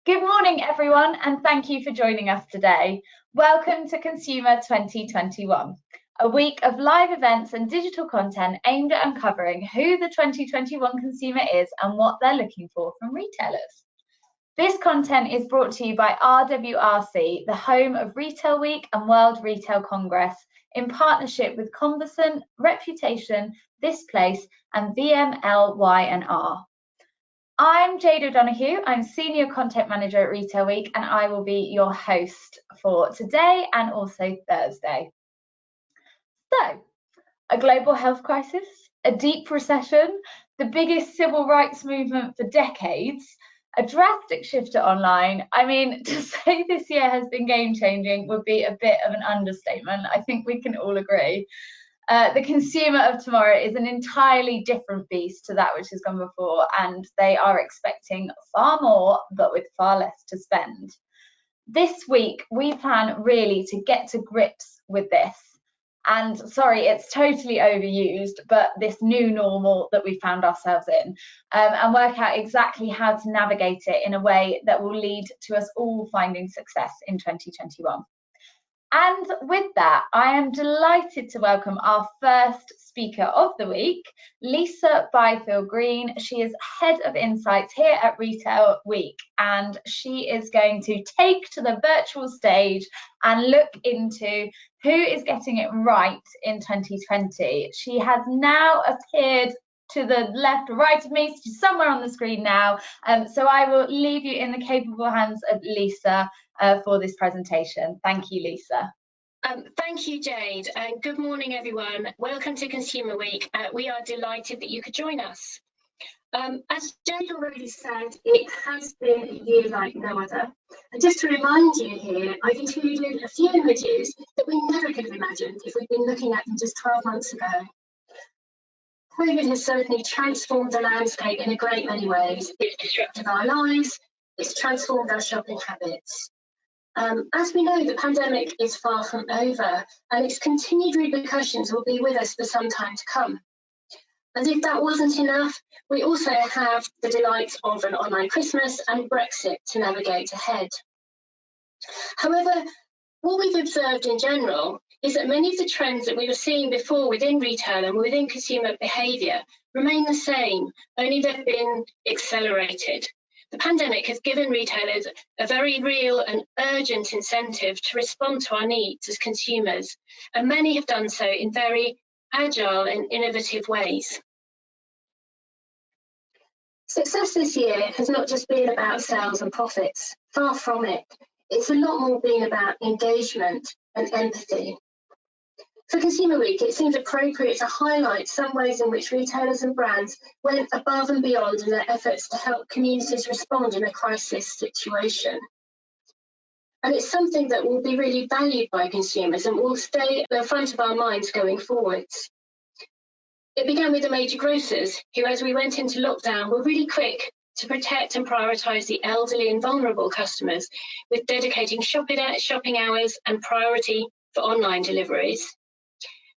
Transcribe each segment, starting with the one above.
Good morning, everyone, and thank you for joining us today. Welcome to Consumer 2021, a week of live events and digital content aimed at uncovering who the 2021 consumer is and what they're looking for from retailers. This content is brought to you by RWRC, the home of Retail Week and World Retail Congress, in partnership with Conversant, Reputation, This Place, and VMLY&R. I'm Jade O'Donoghue. I'm Senior Content Manager at Retail Week, and I will be your host for today and also Thursday. So, a global health crisis, a deep recession, the biggest civil rights movement for decades, a drastic shift to online. I mean, to say this year has been game-changing would be a bit of an understatement. I think we can all agree. The consumer of tomorrow is an entirely different beast to that which has gone before, and they are expecting far more, but with far less to spend. This week, we plan really to get to grips with this. And sorry, it's totally overused, but this new normal that we found ourselves in, and work out exactly how to navigate it in a way that will lead to us all finding success in 2021. And with that, I am delighted to welcome our first speaker of the week, Lisa Byfield-Green. She is Head of Insights here at Retail Week, and she is going to take to the virtual stage and look into who is getting it right in 2020. She has now appeared to the left or right of me, she's somewhere on the screen now. So I will leave you in the capable hands of Lisa for this presentation. Thank you, Lisa. Thank you, Jade. Good morning, everyone. Welcome to Consumer Week. We are delighted that you could join us. As Jade already said, it has been a year like no other. And just to remind you here, I've included a few images that we never could have imagined if we'd been looking at them just 12 months ago. COVID has certainly transformed the landscape in a great many ways. It's disrupted our lives, it's transformed our shopping habits. As we know, the pandemic is far from over, and its continued repercussions will be with us for some time to come. And if that wasn't enough, we also have the delights of an online Christmas and Brexit to navigate ahead. However, what we've observed in general is that many of the trends that we were seeing before within retail and within consumer behaviour remain the same, only they've been accelerated. The pandemic has given retailers a very real and urgent incentive to respond to our needs as consumers, and many have done so in very agile and innovative ways. Success this year has not just been about sales and profits, far from it. It's a lot more been about engagement and empathy. For Consumer Week, it seems appropriate to highlight some ways in which retailers and brands went above and beyond in their efforts to help communities respond in a crisis situation. And it's something that will be really valued by consumers and will stay at the front of our minds going forwards. It began with the major grocers, who, as we went into lockdown, were really quick to protect and prioritise the elderly and vulnerable customers, with dedicating shopping hours and priority for online deliveries.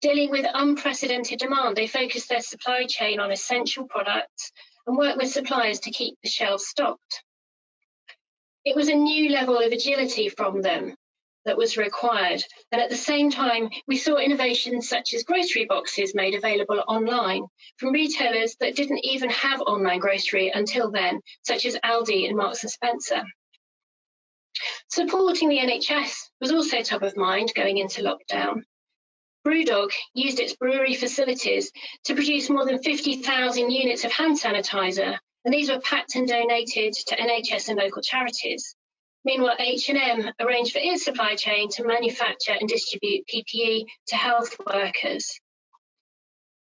Dealing with unprecedented demand, they focused their supply chain on essential products and worked with suppliers to keep the shelves stocked. It was a new level of agility from them that was required, and at the same time, we saw innovations such as grocery boxes made available online from retailers that didn't even have online grocery until then, such as Aldi and Marks and Spencer. Supporting the NHS was also top of mind going into lockdown. Brewdog used its brewery facilities to produce more than 50,000 units of hand sanitizer, and these were packed and donated to NHS and local charities. Meanwhile, H&M arranged for its supply chain to manufacture and distribute PPE to health workers.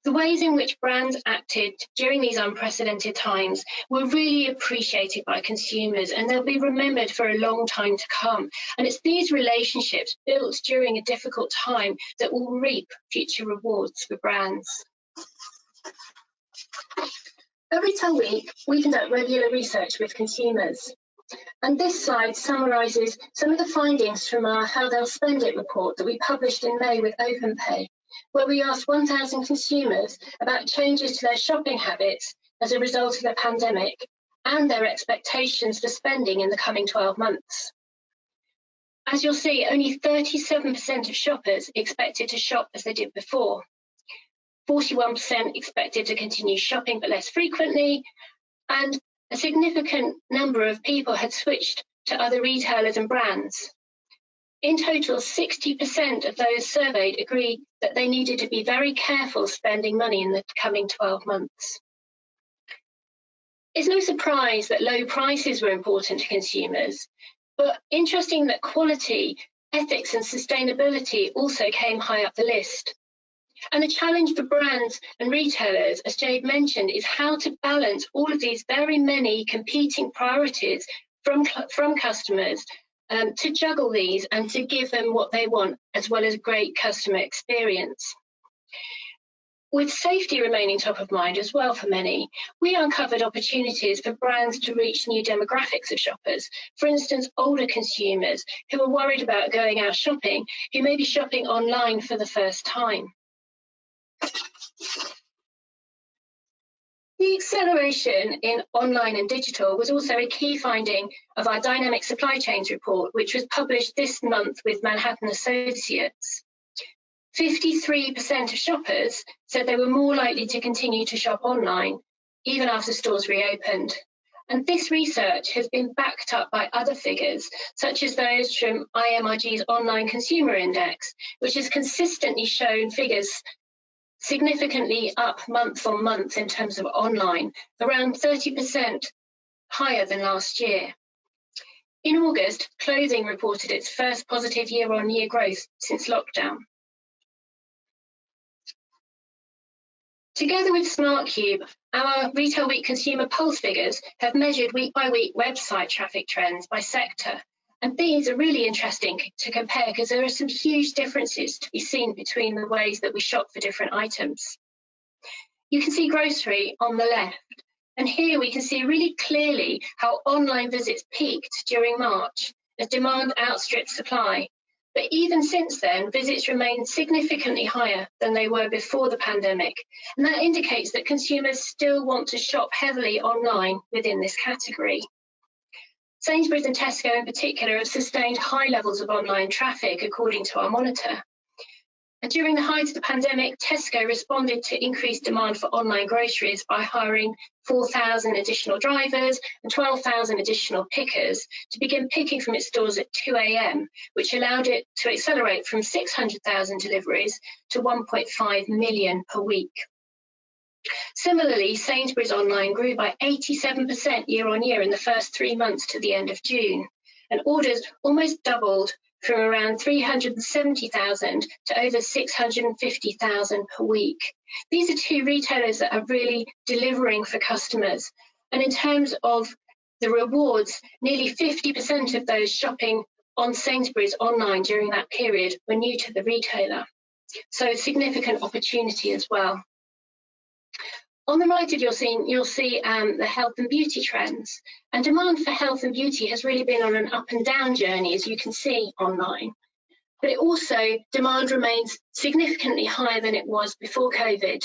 The ways in which brands acted during these unprecedented times were really appreciated by consumers, and they'll be remembered for a long time to come. And it's these relationships built during a difficult time that will reap future rewards for brands. At Retail Week, we conduct regular research with consumers. And this slide summarises some of the findings from our How They'll Spend It report that we published in May with OpenPay, where we asked 1,000 consumers about changes to their shopping habits as a result of the pandemic and their expectations for spending in the coming 12 months. As you'll see, only 37% of shoppers expected to shop as they did before. 41% expected to continue shopping but less frequently, and a significant number of people had switched to other retailers and brands. In total, 60% of those surveyed agreed that they needed to be very careful spending money in the coming 12 months. It's no surprise that low prices were important to consumers, but interesting that quality, ethics and sustainability also came high up the list. And the challenge for brands and retailers, as Jade mentioned, is how to balance all of these very many competing priorities from customers to juggle these and to give them what they want, as well as great customer experience. With safety remaining top of mind as well for many, we uncovered opportunities for brands to reach new demographics of shoppers. For instance, older consumers who are worried about going out shopping, who may be shopping online for the first time. The acceleration in online and digital was also a key finding of our Dynamic Supply Chains report, which was published this month with Manhattan Associates. 53% of shoppers said they were more likely to continue to shop online, even after stores reopened. And this research has been backed up by other figures, such as those from IMRG's Online Consumer Index, which has consistently shown figures significantly up month on month in terms of online, around 30% higher than last year. In August, clothing reported its first positive year-on-year growth since lockdown. Together with SmartCube, our Retail Week Consumer Pulse figures have measured week-by-week website traffic trends by sector. And these are really interesting to compare because there are some huge differences to be seen between the ways that we shop for different items. You can see grocery on the left, and here we can see really clearly how online visits peaked during March as demand outstripped supply. But even since then, visits remain significantly higher than they were before the pandemic. And that indicates that consumers still want to shop heavily online within this category. Sainsbury's and Tesco in particular have sustained high levels of online traffic, according to our monitor. And during the height of the pandemic, Tesco responded to increased demand for online groceries by hiring 4,000 additional drivers and 12,000 additional pickers to begin picking from its stores at 2 a.m, which allowed it to accelerate from 600,000 deliveries to 1.5 million per week. Similarly, Sainsbury's online grew by 87% year-on-year in the first 3 months to the end of June, and orders almost doubled from around 370,000 to over 650,000 per week. These are two retailers that are really delivering for customers. And in terms of the rewards, nearly 50% of those shopping on Sainsbury's online during that period were new to the retailer. So a significant opportunity as well. On the right of your scene, you'll see the health and beauty trends. And demand for health and beauty has really been on an up and down journey, as you can see online. But it also, demand remains significantly higher than it was before COVID.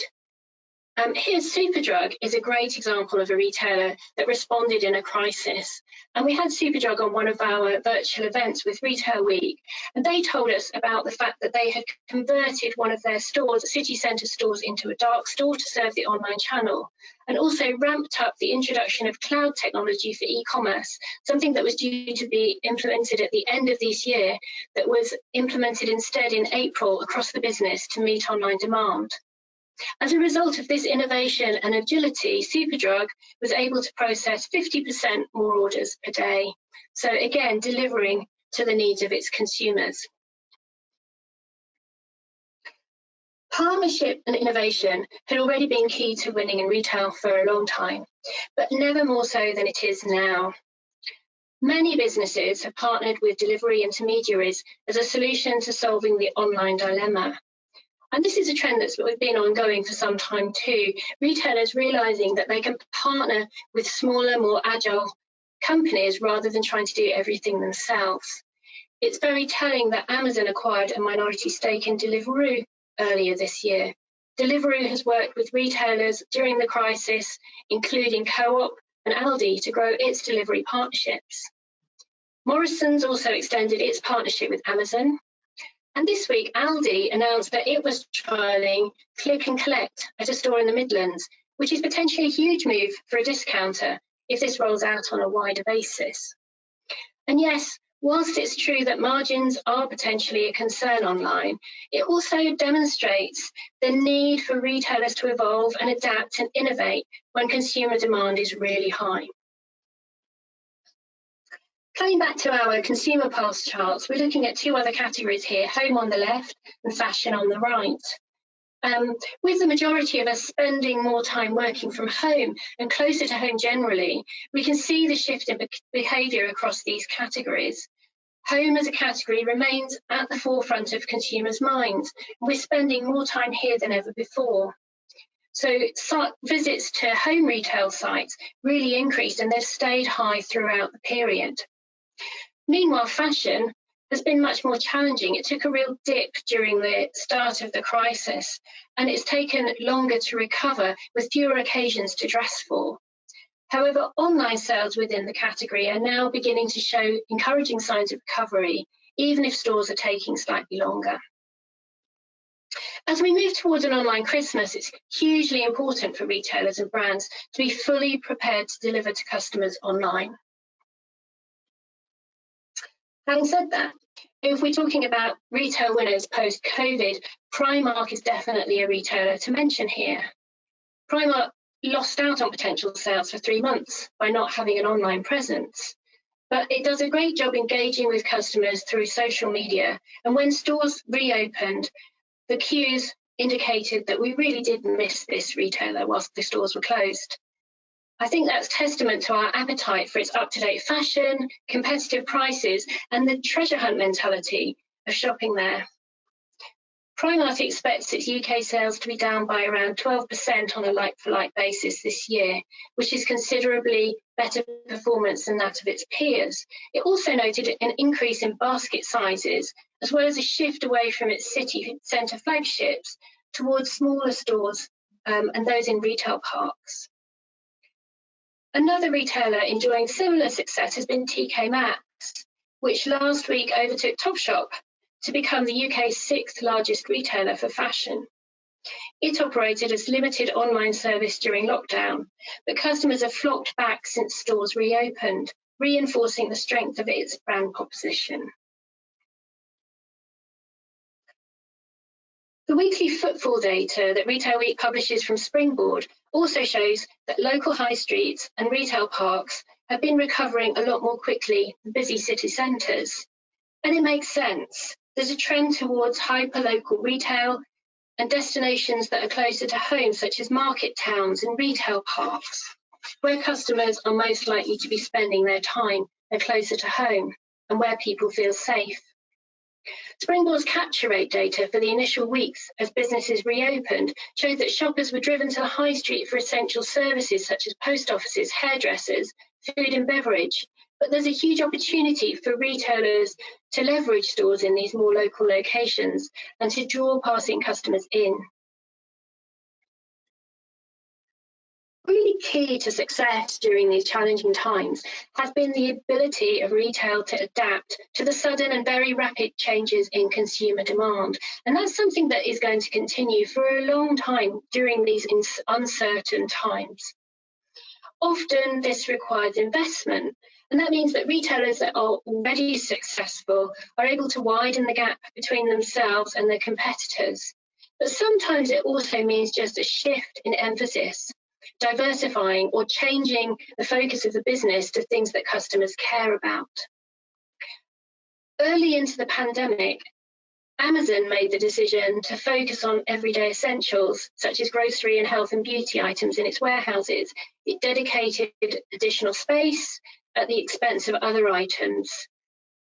Here, Superdrug is a great example of a retailer that responded in a crisis. And we had Superdrug on one of our virtual events with Retail Week, and they told us about the fact that they had converted one of their stores, city centre stores, into a dark store to serve the online channel, and also ramped up the introduction of cloud technology for e-commerce, something that was due to be implemented at the end of this year, that was implemented instead in April across the business to meet online demand. As a result of this innovation and agility, Superdrug was able to process 50% more orders per day. So again, delivering to the needs of its consumers. Partnership and innovation had already been key to winning in retail for a long time, but never more so than it is now. Many businesses have partnered with delivery intermediaries as a solution to solving the online dilemma. And this is a trend that's been ongoing for some time too. Retailers realizing that they can partner with smaller, more agile companies rather than trying to do everything themselves. It's very telling that Amazon acquired a minority stake in Deliveroo earlier this year. Deliveroo has worked with retailers during the crisis, including Co-op and Aldi to grow its delivery partnerships. Morrisons also extended its partnership with Amazon. And this week, Aldi announced that it was trialling Click and Collect at a store in the Midlands, which is potentially a huge move for a discounter if this rolls out on a wider basis. And yes, whilst it's true that margins are potentially a concern online, it also demonstrates the need for retailers to evolve and adapt and innovate when consumer demand is really high. Coming back to our consumer pulse charts, we're looking at two other categories here, home on the left and fashion on the right. With the majority of us spending more time working from home and closer to home generally, we can see the shift in behaviour across these categories. Home as a category remains at the forefront of consumers' minds. We're spending more time here than ever before. So visits to home retail sites really increased and they've stayed high throughout the period. Meanwhile, fashion has been much more challenging. It took a real dip during the start of the crisis, and it's taken longer to recover with fewer occasions to dress for. However, online sales within the category are now beginning to show encouraging signs of recovery, even if stores are taking slightly longer. As we move towards an online Christmas, it's hugely important for retailers and brands to be fully prepared to deliver to customers online. Having said that, if we're talking about retail winners post-COVID, Primark is definitely a retailer to mention here. Primark lost out on potential sales for 3 months by not having an online presence, but it does a great job engaging with customers through social media. And when stores reopened, the queues indicated that we really did miss this retailer whilst the stores were closed. I think that's testament to our appetite for its up-to-date fashion, competitive prices, and the treasure hunt mentality of shopping there. Primark expects its UK sales to be down by around 12% on a like-for-like basis this year, which is considerably better performance than that of its peers. It also noted an increase in basket sizes, as well as a shift away from its city centre flagships towards smaller stores and those in retail parks. Another retailer enjoying similar success has been TK Maxx, which last week overtook Topshop to become the UK's 6th largest retailer for fashion. It operated as limited online service during lockdown, but customers have flocked back since stores reopened, reinforcing the strength of its brand proposition. The weekly footfall data that Retail Week publishes from Springboard also shows that local high streets and retail parks have been recovering a lot more quickly than busy city centres. And it makes sense. There's a trend towards hyper-local retail and destinations that are closer to home, such as market towns and retail parks, where customers are most likely to be spending their time. They're closer to home and where people feel safe. Springboard's capture rate data for the initial weeks as businesses reopened showed that shoppers were driven to the high street for essential services such as post offices, hairdressers, food and beverage. But there's a huge opportunity for retailers to leverage stores in these more local locations and to draw passing customers in. Really key to success during these challenging times has been the ability of retail to adapt to the sudden and very rapid changes in consumer demand. And that's something that is going to continue for a long time during these uncertain times. Often this requires investment, and that means that retailers that are already successful are able to widen the gap between themselves and their competitors. But sometimes it also means just a shift in emphasis, diversifying or changing the focus of the business to things that customers care about. Early into the pandemic, Amazon made the decision to focus on everyday essentials, such as grocery and health and beauty items in its warehouses. It dedicated additional space at the expense of other items.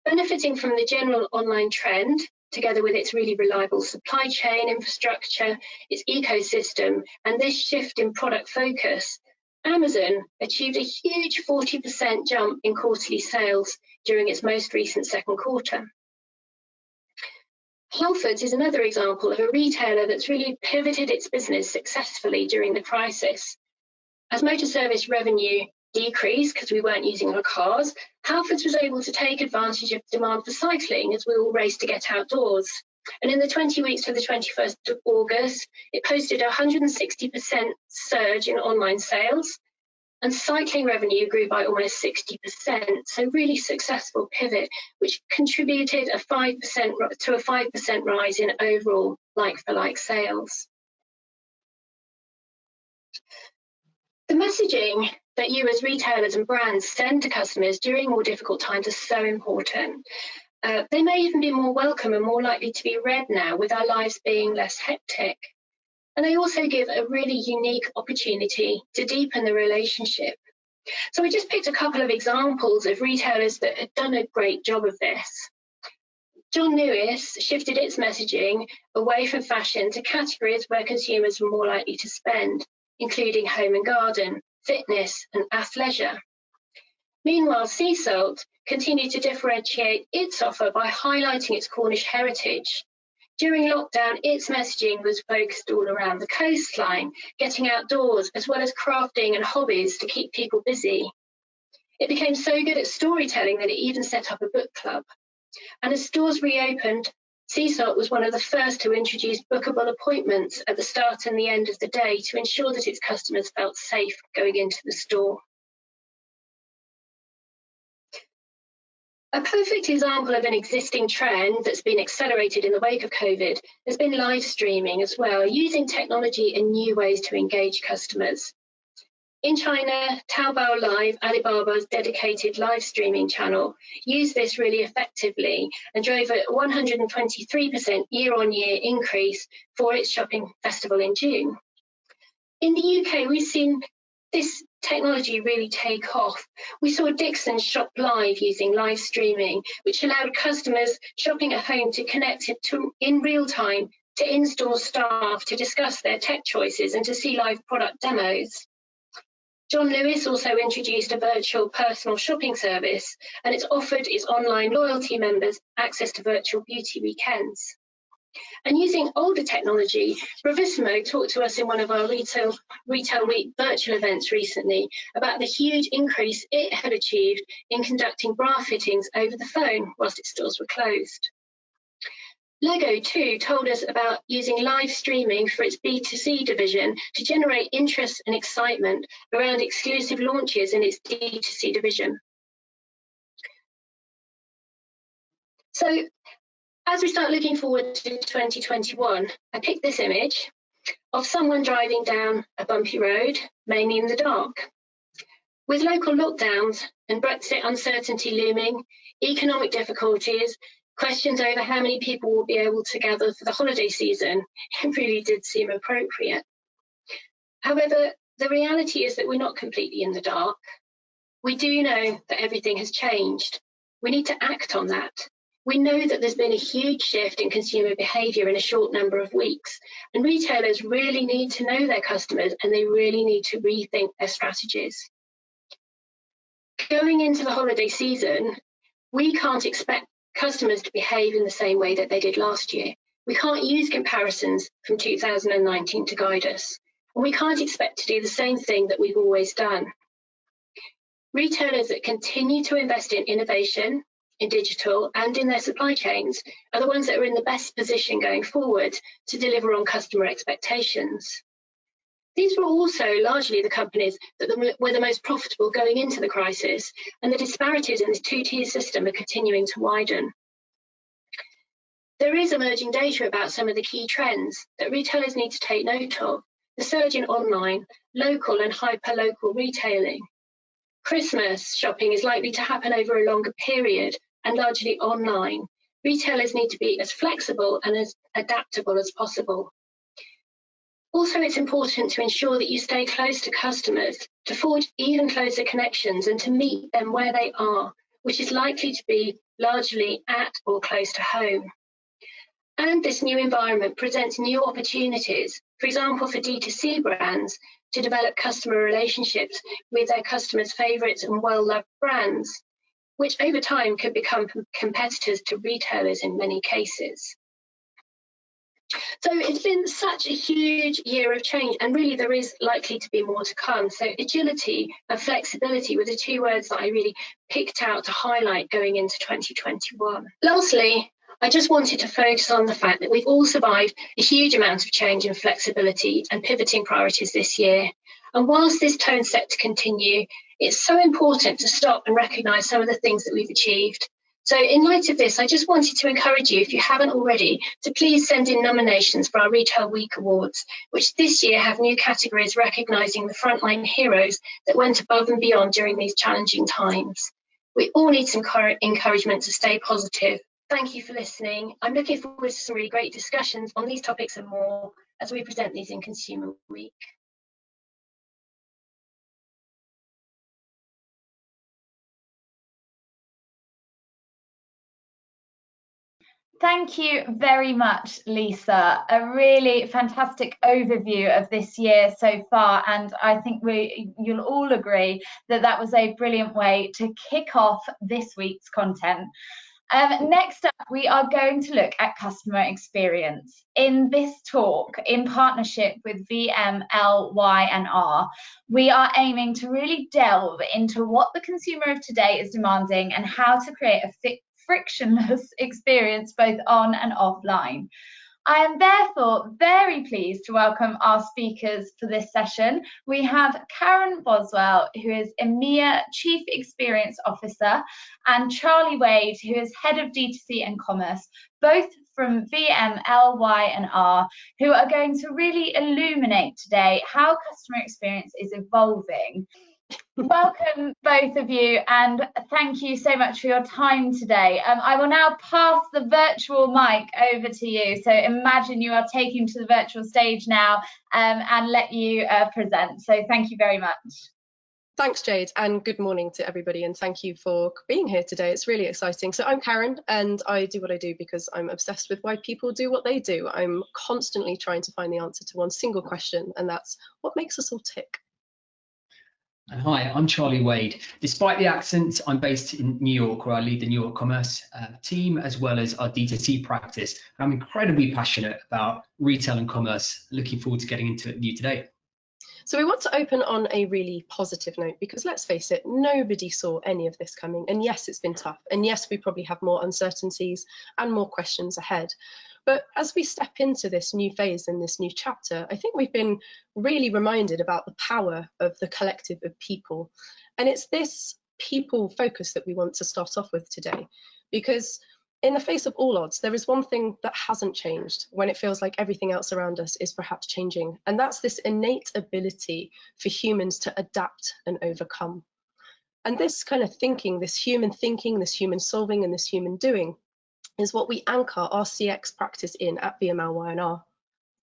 Benefiting from the general online trend, together with its really reliable supply chain infrastructure, its ecosystem, and this shift in product focus, Amazon achieved a huge 40% jump in quarterly sales during its most recent second quarter. Halfords is another example of a retailer that's really pivoted its business successfully during the crisis. As motor service revenue decreased because we weren't using our cars, Halfords was able to take advantage of demand for cycling as we all raced to get outdoors. And in the 20 weeks to the 21st of August, it posted a 160% surge in online sales, and cycling revenue grew by almost 60%. So really successful pivot, which contributed a 5% rise in overall like-for-like sales. The messaging that you as retailers and brands send to customers during more difficult times is so important. They may even be more welcome and more likely to be read now, with our lives being less hectic. And they also give a really unique opportunity to deepen the relationship. So we just picked a couple of examples of retailers that had done a great job of this. John Lewis shifted its messaging away from fashion to categories where consumers were more likely to spend, including home and garden, fitness and athleisure. Meanwhile, Sea Salt continued to differentiate its offer by highlighting its Cornish heritage. During lockdown, its messaging was focused all around the coastline, getting outdoors, as well as crafting and hobbies to keep people busy. It became so good at storytelling that it even set up a book club. And as stores reopened, Sea Salt was one of the first to introduce bookable appointments at the start and the end of the day to ensure that its customers felt safe going into the store. A perfect example of an existing trend that's been accelerated in the wake of COVID has been live streaming as well, using technology in new ways to engage customers. In China, Taobao Live, Alibaba's dedicated live streaming channel, used this really effectively and drove a 123% year-on-year increase for its shopping festival in June. In the UK, we've seen this technology really take off. We saw Dixons shop live using live streaming, which allowed customers shopping at home to connect in real time to in-store staff to discuss their tech choices and to see live product demos. John Lewis also introduced a virtual personal shopping service, and it's offered its online loyalty members access to virtual beauty weekends. And using older technology, Bravissimo talked to us in one of our Retail Week virtual events recently about the huge increase it had achieved in conducting bra fittings over the phone whilst its stores were closed. Lego too told us about using live streaming for its B2C division to generate interest and excitement around exclusive launches in its D2C division. So, as we start looking forward to 2021, I picked this image of someone driving down a bumpy road, mainly in the dark. With local lockdowns and Brexit uncertainty looming, economic difficulties, questions over how many people will be able to gather for the holiday season, it really did seem appropriate. However, the reality is that we're not completely in the dark. We do know that everything has changed. We need to act on that. We know that there's been a huge shift in consumer behaviour in a short number of weeks, and retailers really need to know their customers and they really need to rethink their strategies. Going into the holiday season, we can't expect customers to behave in the same way that they did last year. We can't use comparisons from 2019 to guide us, and we can't expect to do the same thing that we've always done. Retailers that continue to invest in innovation, in digital and in their supply chains are the ones that are in the best position going forward to deliver on customer expectations. These were also largely the companies that were the most profitable going into the crisis, and the disparities in this two-tier system are continuing to widen. There is emerging data about some of the key trends that retailers need to take note of: the surge in online, local and hyper-local retailing. Christmas shopping is likely to happen over a longer period and largely online. Retailers need to be as flexible and as adaptable as possible. Also, it's important to ensure that you stay close to customers, to forge even closer connections and to meet them where they are, which is likely to be largely at or close to home. And this new environment presents new opportunities, for example, for D2C brands to develop customer relationships with their customers' favourites and well-loved brands, which over time could become competitors to retailers in many cases. So it's been such a huge year of change, and really there is likely to be more to come. So agility and flexibility were the two words that I really picked out to highlight going into 2021. Lastly, I just wanted to focus on the fact that we've all survived a huge amount of change and flexibility and pivoting priorities this year. And whilst this tone's set to continue, it's so important to stop and recognise some of the things that we've achieved. So in light of this, I just wanted to encourage you, if you haven't already, to please send in nominations for our Retail Week Awards, which this year have new categories recognising the frontline heroes that went above and beyond during these challenging times. We all need some encouragement to stay positive. Thank you for listening. I'm looking forward to some really great discussions on these topics and more as we present these in Consumer Week. Thank you very much, Lisa. A really fantastic overview of this year so far, and I think you'll all agree that that was a brilliant way to kick off this week's content. Next up, we are going to look at customer experience. In this talk, in partnership with VMLY&R, we are aiming to really delve into what the consumer of today is demanding and how to create a frictionless experience both on and offline. I am therefore very pleased to welcome our speakers for this session. We have Karen Boswell, who is EMEA Chief Experience Officer, and Charlie Wade, who is Head of D2C and Commerce, both from VMLY&R, who are going to really illuminate today how customer experience is evolving. Welcome, both of you, and thank you so much for your time today. I will now pass the virtual mic over to you. So imagine you are taking to the virtual stage now and let you present. So thank you very much. Thanks, Jade, and good morning to everybody, and thank you for being here today. It's really exciting. So I'm Karen, and I do what I do because I'm obsessed with why people do what they do. I'm constantly trying to find the answer to one single question, and that's what makes us all tick. And hi, I'm Charlie Wade. Despite the accent, I'm based in New York, where I lead the New York Commerce team, as well as our D2C practice. I'm incredibly passionate about retail and commerce. Looking forward to getting into it with you today. So we want to open on a really positive note, because let's face it, nobody saw any of this coming. And yes, it's been tough. And yes, we probably have more uncertainties and more questions ahead. But as we step into this new phase and this new chapter, I think we've been really reminded about the power of the collective of people. And it's this people focus that we want to start off with today, because in the face of all odds, there is one thing that hasn't changed when it feels like everything else around us is perhaps changing. And that's this innate ability for humans to adapt and overcome. And this kind of thinking, this human solving, and this human doing is what we anchor our CX practice in at VMLY&R.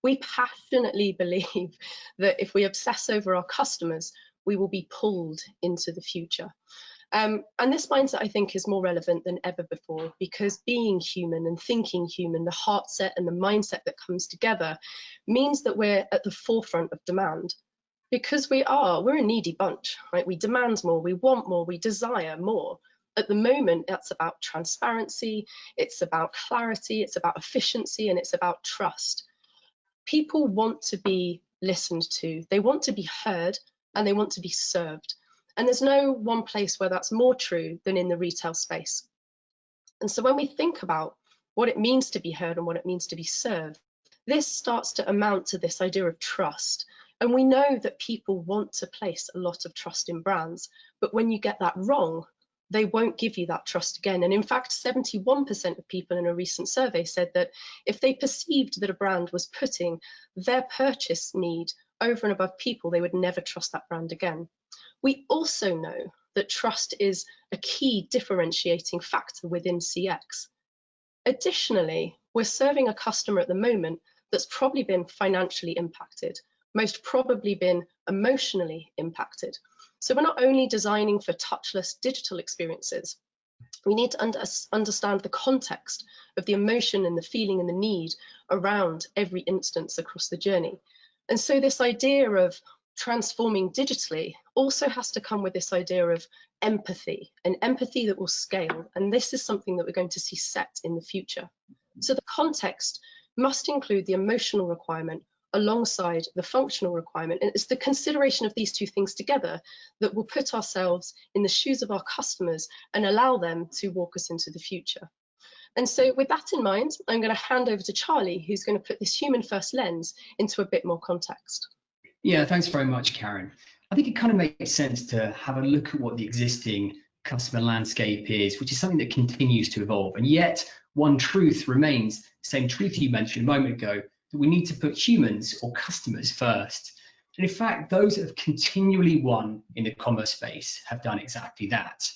We passionately believe that if we obsess over our customers, we will be pulled into the future. And this mindset, I think, is more relevant than ever before, because being human and thinking human, the heart set and the mindset that comes together means that we're at the forefront of demand. Because we're a needy bunch, right? We demand more, we want more, we desire more. At the moment, that's about transparency, it's about clarity, it's about efficiency, and it's about trust. People want to be listened to, they want to be heard, and they want to be served. And there's no one place where that's more true than in the retail space. And so when we think about what it means to be heard and what it means to be served, this starts to amount to this idea of trust. And we know that people want to place a lot of trust in brands, but when you get that wrong, they won't give you that trust again. And in fact, 71% of people in a recent survey said that if they perceived that a brand was putting their purchase need over and above people, they would never trust that brand again. We also know that trust is a key differentiating factor within CX. Additionally, we're serving a customer at the moment that's probably been financially impacted, most probably been emotionally impacted. So we're not only designing for touchless digital experiences, we need to understand the context of the emotion and the feeling and the need around every instance across the journey. And so this idea of transforming digitally also has to come with this idea of empathy, an empathy that will scale. And this is something that we're going to see set in the future. So the context must include the emotional requirement alongside the functional requirement. And it's the consideration of these two things together that will put ourselves in the shoes of our customers and allow them to walk us into the future. And so with that in mind, I'm going to hand over to Charlie, who's going to put this human first lens into a bit more context. Yeah, thanks very much, Karen. I think it kind of makes sense to have a look at what the existing customer landscape is, which is something that continues to evolve. And yet one truth remains, the same truth you mentioned a moment ago, that we need to put humans or customers first. And in fact, those that have continually won in the commerce space have done exactly that.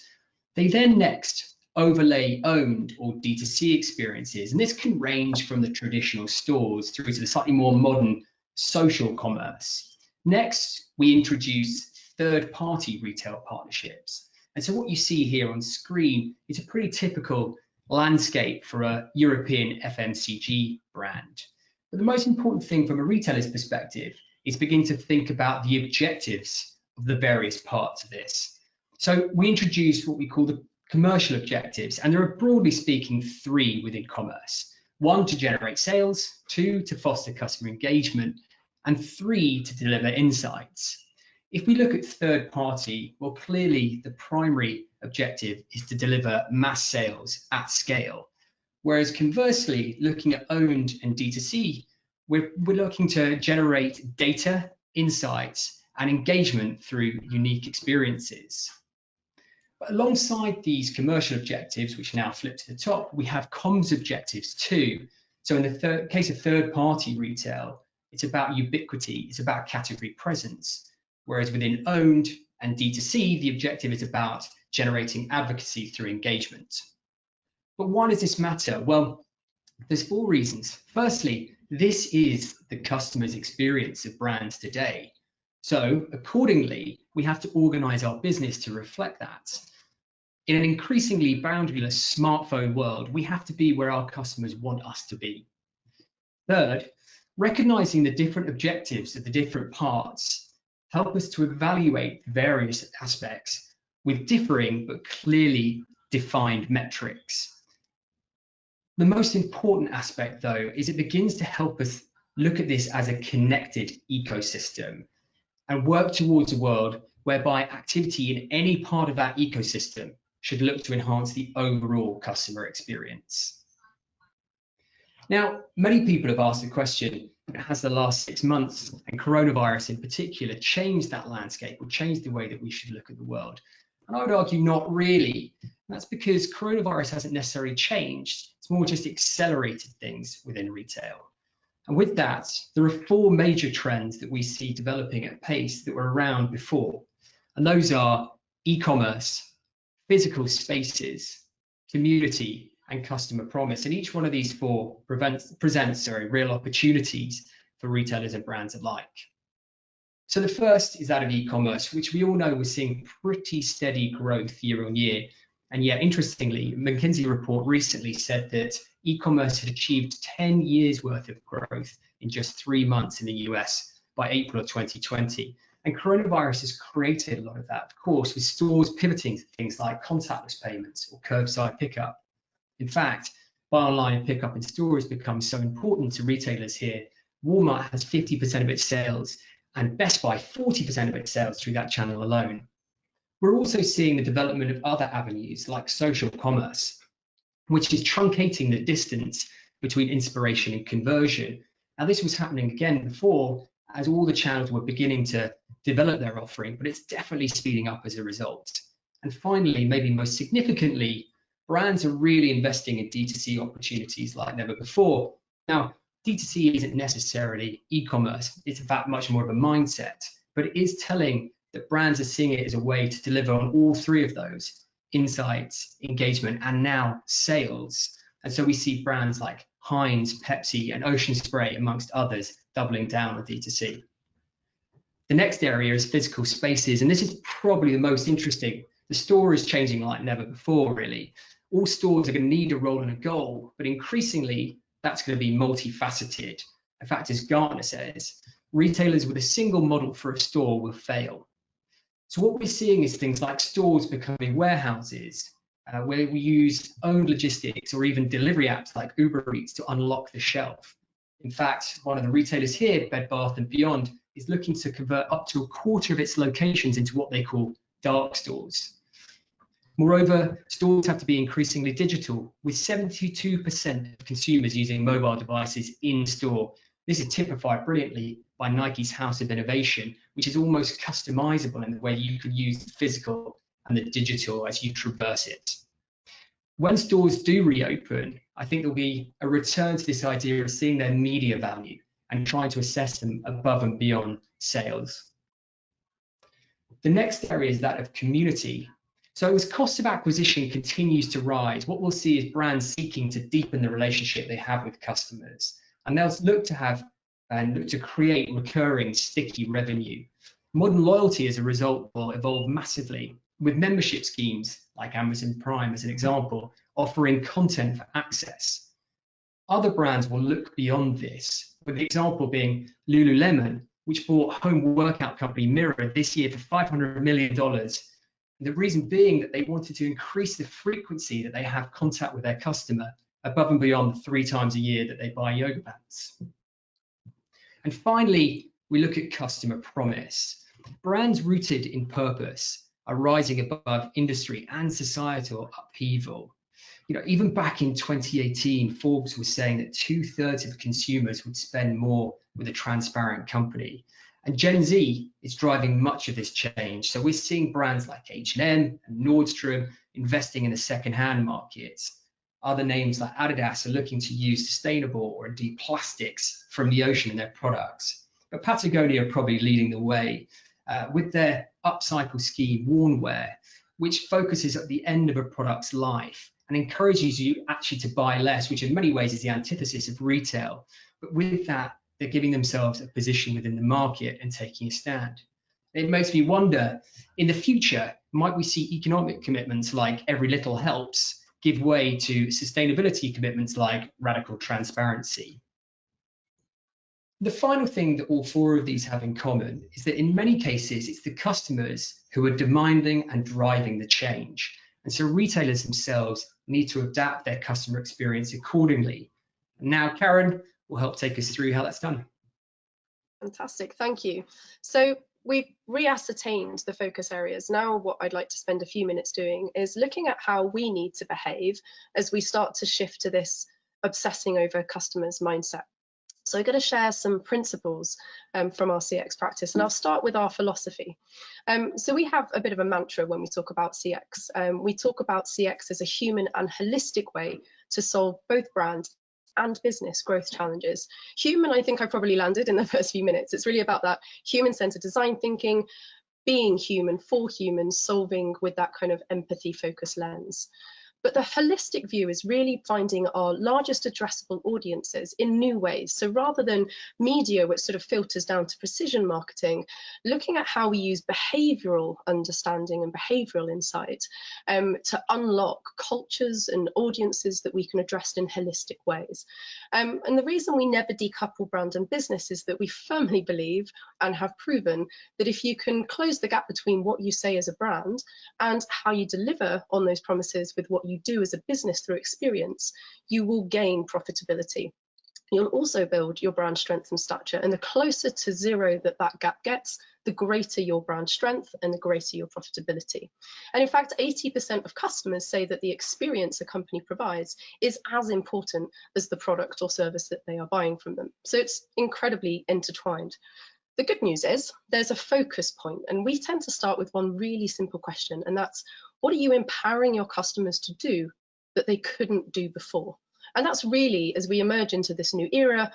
They then next overlay owned or D2C experiences. And this can range from the traditional stores through to the slightly more modern social commerce. Next, we introduce third-party retail partnerships. And so what you see here on screen is a pretty typical landscape for a European FMCG brand. But the most important thing from a retailer's perspective is begin to think about the objectives of the various parts of this. So we introduce what we call the commercial objectives, and there are, broadly speaking, 3 within commerce. 1, to generate sales, 2, to foster customer engagement, and 3, to deliver insights. If we look at third party, well, clearly the primary objective is to deliver mass sales at scale. Whereas conversely, looking at owned and D2C, we're looking to generate data, insights, and engagement through unique experiences. But alongside these commercial objectives, which now flip to the top, we have comms objectives too. So in the case of third-party retail, it's about ubiquity, it's about category presence. Whereas within owned and D2C, the objective is about generating advocacy through engagement. But why does this matter? Well, there's 4 reasons. Firstly, this is the customer's experience of brands today. So accordingly, we have to organize our business to reflect that. In an increasingly boundaryless smartphone world, we have to be where our customers want us to be. Third, recognizing the different objectives of the different parts help us to evaluate various aspects with differing but clearly defined metrics. The most important aspect, though, is it begins to help us look at this as a connected ecosystem and work towards a world whereby activity in any part of that ecosystem should look to enhance the overall customer experience. Now, many people have asked the question, has the last 6 months and coronavirus in particular changed that landscape or changed the way that we should look at the world? And I would argue not really. That's because coronavirus hasn't necessarily changed. It's more just accelerated things within retail. And with that, there are 4 major trends that we see developing at pace that were around before. And those are e-commerce, physical spaces, community, and customer promise. And each one of these 4 presents real opportunities for retailers and brands alike. So the first is that of e-commerce, which we all know we're seeing pretty steady growth year on year. And yet, interestingly, a McKinsey report recently said that e-commerce had achieved 10 years worth of growth in just 3 months in the US by April of 2020. And coronavirus has created a lot of that, of course, with stores pivoting to things like contactless payments or curbside pickup. In fact, buy online and pick up in store has become so important to retailers here. Walmart has 50% of its sales and Best Buy 40% of its sales through that channel alone. We're also seeing the development of other avenues like social commerce, which is truncating the distance between inspiration and conversion. Now, this was happening again before as all the channels were beginning to develop their offering, but it's definitely speeding up as a result. And finally, maybe most significantly, brands are really investing in D2C opportunities like never before. Now, D2C isn't necessarily e-commerce, it's in fact much more of a mindset, but it is telling that brands are seeing it as a way to deliver on all 3 of those: insights, engagement, and now sales. And so we see brands like Heinz, Pepsi, and Ocean Spray, amongst others, doubling down on D2C. The next area is physical spaces, and this is probably the most interesting. The store is changing like never before, really. All stores are going to need a role and a goal, but increasingly that's going to be multifaceted. In fact, as Gartner says, retailers with a single model for a store will fail. So what we're seeing is things like stores becoming warehouses, where we use owned logistics or even delivery apps like Uber Eats to unlock the shelf. In fact, one of the retailers here, Bed Bath & Beyond, is looking to convert up to a quarter of its locations into what they call dark stores. Moreover, stores have to be increasingly digital, with 72% of consumers using mobile devices in store. This is typified brilliantly by Nike's House of Innovation, which is almost customizable in the way you can use the physical and the digital as you traverse it. When stores do reopen, I think there'll be a return to this idea of seeing their media value and trying to assess them above and beyond sales. The next area is that of community. So as cost of acquisition continues to rise, what we'll see is brands seeking to deepen the relationship they have with customers, and they'll look to have and look to create recurring sticky revenue. Modern loyalty as a result will evolve massively, with membership schemes like Amazon Prime as an example, offering content for access. Other brands will look beyond this, with the example being Lululemon, which bought home workout company Mirror this year for $500 million. The reason being that they wanted to increase the frequency that they have contact with their customer above and beyond the 3 times a year that they buy yoga pants. And finally, we look at customer promise. Brands rooted in purpose are rising above industry and societal upheaval. Even back in 2018, Forbes was saying that 2/3 of consumers would spend more with a transparent company. And Gen Z is driving much of this change. So we're seeing brands like H&M and Nordstrom investing in the second-hand markets. Other names like Adidas are looking to use sustainable or indeed plastics from the ocean in their products. But Patagonia are probably leading the way with their upcycle scheme, Wornwear, which focuses at the end of a product's life and encourages you actually to buy less, which in many ways is the antithesis of retail. But with that, they're giving themselves a position within the market and taking a stand. It makes me wonder, in the future, might we see economic commitments like every little helps give way to sustainability commitments like radical transparency? The final thing that all 4 of these have in common is that in many cases, it's the customers who are demanding and driving the change. And so retailers themselves need to adapt their customer experience accordingly. And now Karen will help take us through how that's done. Fantastic, thank you. So we've re-ascertained the focus areas. Now what I'd like to spend a few minutes doing is looking at how we need to behave as we start to shift to this obsessing over customers mindset. So I'm going to share some principles from our CX practice, and I'll start with our philosophy. So we have a bit of a mantra when we talk about CX. We talk about CX as a human and holistic way to solve both brand and business growth challenges. Human, I think I probably landed in the first few minutes. It's really about that human-centered design thinking, being human for humans, solving with that kind of empathy-focused lens. But the holistic view is really finding our largest addressable audiences in new ways. So rather than media, which sort of filters down to precision marketing, looking at how we use behavioral understanding and behavioral insight to unlock cultures and audiences that we can address in holistic ways. And the reason we never decouple brand and business is that we firmly believe and have proven that if you can close the gap between what you say as a brand and how you deliver on those promises with what you do as a business through experience, you will gain profitability. You'll also build your brand strength and stature, and the closer to zero that gap gets, the greater your brand strength and the greater your profitability. And in fact, 80% of customers say that the experience a company provides is as important as the product or service that they are buying from them. So it's incredibly intertwined. The good news is there's a focus point, and we tend to start with one really simple question, and that's, what are you empowering your customers to do that they couldn't do before? And that's really, as we emerge into this new era,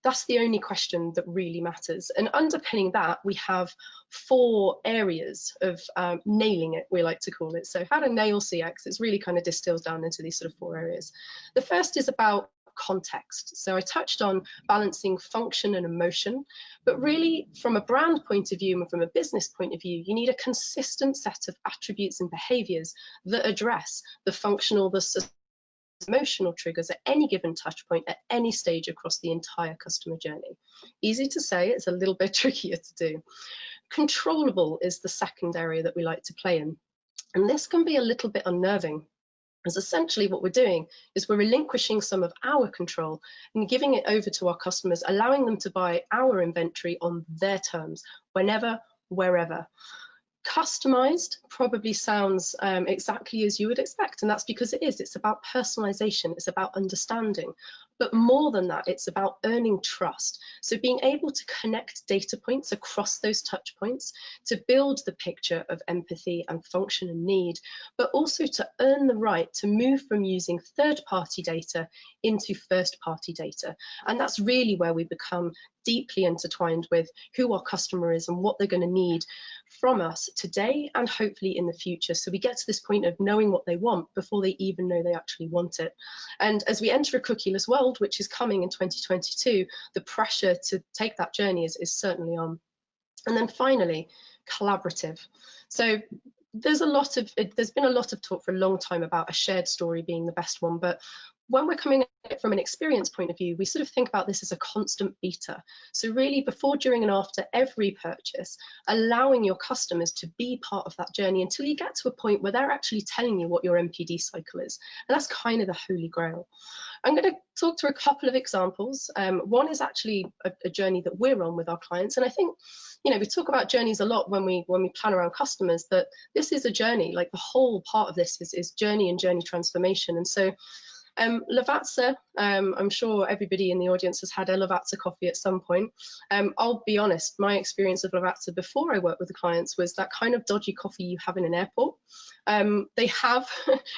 that's the only question that really matters. And underpinning that, we have 4 areas of nailing it, we like to call it. So how to nail CX, it's really kind of distills down into these sort of 4 areas. The first is about context. So I touched on balancing function and emotion, but really from a brand point of view and from a business point of view, you need a consistent set of attributes and behaviors that address the functional, the emotional triggers at any given touch point at any stage across the entire customer journey. Easy to say, it's a little bit trickier to do. Controllable is the second area that we like to play in, and this can be a little bit unnerving. As essentially what we're doing is we're relinquishing some of our control and giving it over to our customers, allowing them to buy our inventory on their terms, whenever, wherever. Customized probably sounds exactly as you would expect, and that's because it is. It's about personalization, it's about understanding, but more than that, it's about earning trust. So being able to connect data points across those touch points to build the picture of empathy and function and need, but also to earn the right to move from using third-party data into first-party data. And that's really where we become deeply intertwined with who our customer is and what they're going to need from us today and hopefully in the future. So we get to this point of knowing what they want before they even know they actually want it. And as we enter a cookieless world, which is coming in 2022, the pressure to take that journey is certainly on. And then finally, collaborative. So there's been a lot of talk for a long time about a shared story being the best one, but when we're coming at it from an experience point of view, we sort of think about this as a constant beta. So really before, during and after every purchase, allowing your customers to be part of that journey until you get to a point where they're actually telling you what your MPD cycle is. And that's kind of the holy grail. I'm going to talk through a couple of examples. One is actually a journey that we're on with our clients. And I think, you know, we talk about journeys a lot when we plan around customers, but this is a journey. Like the whole part of this is journey and journey transformation. And so Lavazza, I'm sure everybody in the audience has had a Lavazza coffee at some point. I'll be honest, my experience of Lavazza before I worked with the clients was that kind of dodgy coffee you have in an airport. They have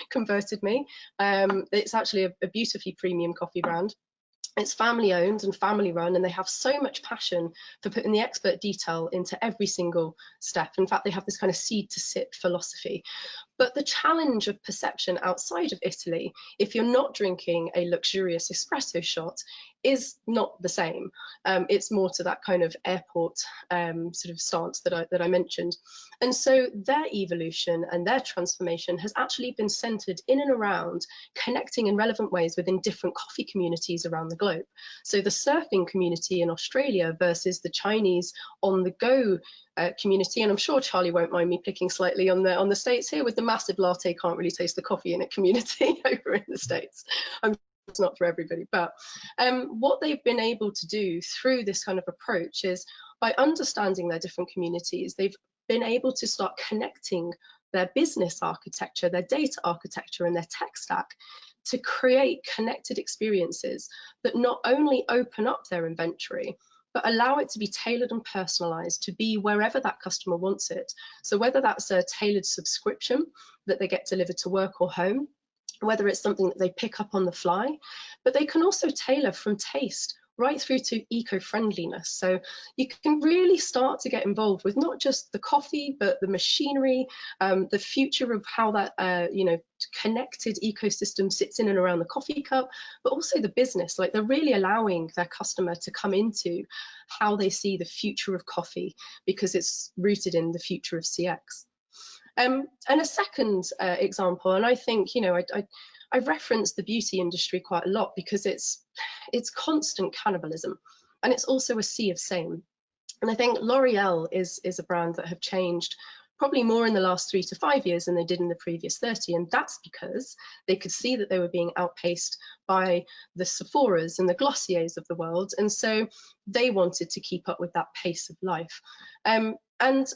converted me. It's actually a beautifully premium coffee brand. It's family owned and family run, and they have so much passion for putting the expert detail into every single step. In fact, they have this kind of seed to sip philosophy. But the challenge of perception outside of Italy, if you're not drinking a luxurious espresso shot, is not the same. It's more to that kind of airport sort of stance that I mentioned. And so their evolution and their transformation has actually been centered in and around connecting in relevant ways within different coffee communities around the globe. So the surfing community in Australia versus the Chinese on the go community, and I'm sure Charlie won't mind me picking slightly on the States here with the massive latte can't really taste the coffee in it community over in the States. It's not for everybody, but what they've been able to do through this kind of approach is by understanding their different communities, they've been able to start connecting their business architecture, their data architecture, and their tech stack to create connected experiences that not only open up their inventory, but allow it to be tailored and personalized to be wherever that customer wants it. So whether that's a tailored subscription that they get delivered to work or home, whether it's something that they pick up on the fly, but they can also tailor from taste right through to eco-friendliness. So you can really start to get involved with not just the coffee, but the machinery, the future of how that connected ecosystem sits in and around the coffee cup, but also the business. Like they're really allowing their customer to come into how they see the future of coffee because it's rooted in the future of CX. And a second example, and I think, you know, I reference the beauty industry quite a lot because it's constant cannibalism, and it's also a sea of same. And I think L'Oreal is a brand that have changed probably more in the last 3 to 5 years than they did in the previous 30, and that's because they could see that they were being outpaced by the Sephoras and the Glossiers of the world, and so they wanted to keep up with that pace of life. And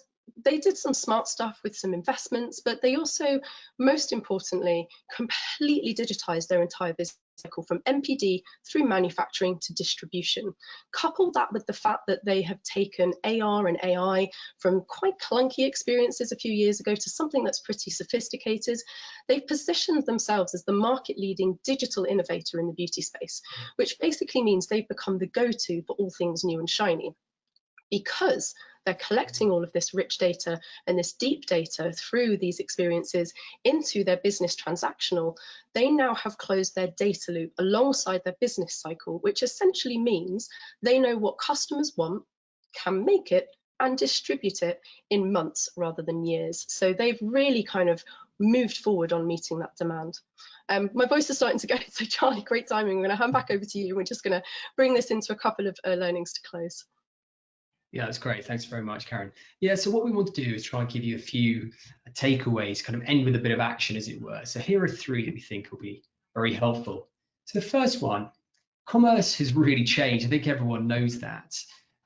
they did some smart stuff with some investments, but they also, most importantly, completely digitized their entire business cycle from MPD through manufacturing to distribution. Couple that with the fact that they have taken AR and AI from quite clunky experiences a few years ago to something that's pretty sophisticated. They've positioned themselves as the market-leading digital innovator in the beauty space, which basically means they've become the go-to for all things new and shiny. Because they're collecting all of this rich data and this deep data through these experiences into their business transactional, they now have closed their data loop alongside their business cycle, which essentially means they know what customers want, can make it, and distribute it in months rather than years. So they've really kind of moved forward on meeting that demand. My voice is starting to go, so Charlie, great timing. I'm going to hand back over to you. We're just going to bring this into a couple of learnings to close. Yeah, that's great. Thanks very much, Karen. Yeah, so what we want to do is try and give you a few takeaways, kind of end with a bit of action, as it were. So here are 3 that we think will be very helpful. So the first one, commerce has really changed. I think everyone knows that.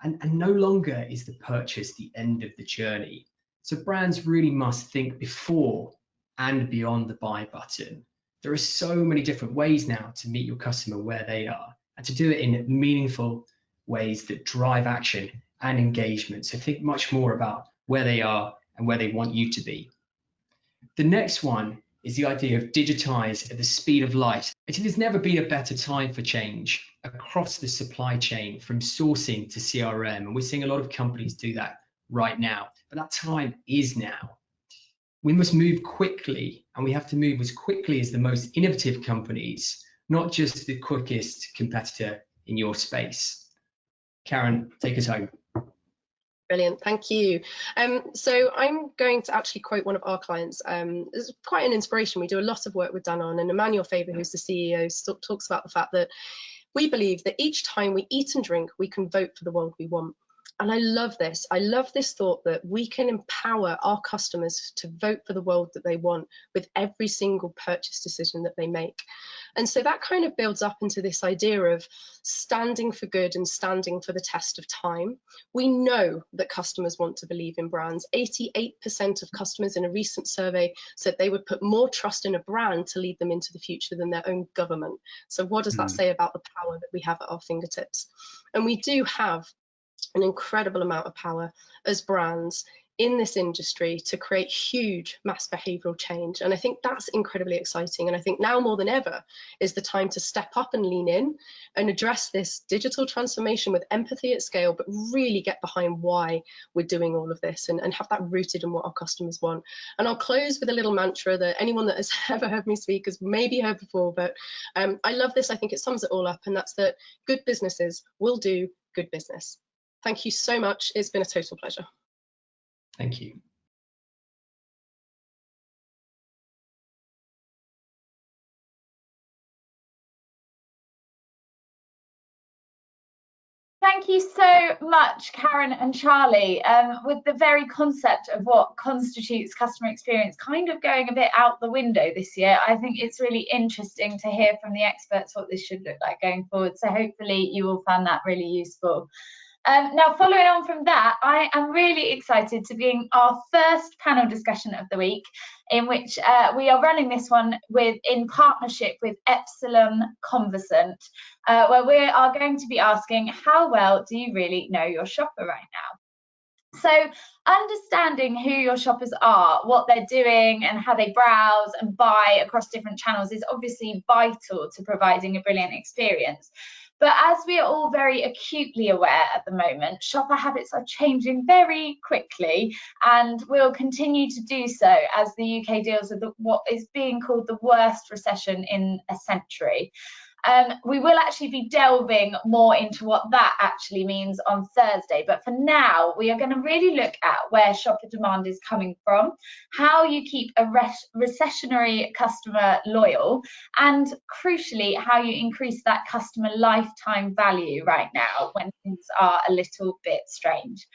And no longer is the purchase the end of the journey. So brands really must think before and beyond the buy button. There are so many different ways now to meet your customer where they are and to do it in meaningful ways that drive action and engagement. So think much more about where they are and where they want you to be. The next one is the idea of digitize at the speed of light. It has never been a better time for change across the supply chain, from sourcing to CRM. And we're seeing a lot of companies do that right now, but that time is now. We must move quickly, and we have to move as quickly as the most innovative companies, not just the quickest competitor in your space. Karen, take us home. Brilliant, thank you. So I'm going to actually quote one of our clients. It's quite an inspiration. We do a lot of work with Danone, and Emmanuel Faber, who's the CEO, talks about the fact that we believe that each time we eat and drink, we can vote for the world we want. And I love this. I love this thought that we can empower our customers to vote for the world that they want with every single purchase decision that they make. And so that kind of builds up into this idea of standing for good and standing for the test of time. We know that customers want to believe in brands. 88% of customers in a recent survey said they would put more trust in a brand to lead them into the future than their own government. So what does that say about the power that we have at our fingertips? And we do have an incredible amount of power as brands in this industry to create huge mass behavioural change. And I think that's incredibly exciting. And I think now more than ever is the time to step up and lean in and address this digital transformation with empathy at scale, but really get behind why we're doing all of this and have that rooted in what our customers want. And I'll close with a little mantra that anyone that has ever heard me speak has maybe heard before, but I love this. I think it sums it all up, and that's that good businesses will do good business. Thank you so much. It's been a total pleasure. Thank you. Thank you so much, Karen and Charlie. With the very concept of what constitutes customer experience kind of going a bit out the window this year, I think it's really interesting to hear from the experts what this should look like going forward. So hopefully you will find that really useful. Now, following on from that, I am really excited to be in our first panel discussion of the week, in which we are running this one in partnership with Epsilon Conversant, where we are going to be asking, how well do you really know your shopper right now? So understanding who your shoppers are, what they're doing and how they browse and buy across different channels is obviously vital to providing a brilliant experience. But as we are all very acutely aware at the moment, shopper habits are changing very quickly and will continue to do so as the UK deals with what is being called the worst recession in a century. We will actually be delving more into what that actually means on Thursday. But for now, we are going to really look at where shopper demand is coming from, how you keep a recessionary customer loyal, and crucially, how you increase that customer lifetime value right now when things are a little bit strange.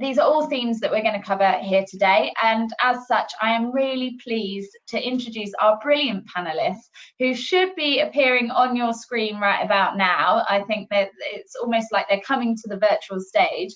These are all themes that we're going to cover here today, and as such I am really pleased to introduce our brilliant panelists who should be appearing on your screen right about now. I think that it's almost like they're coming to the virtual stage.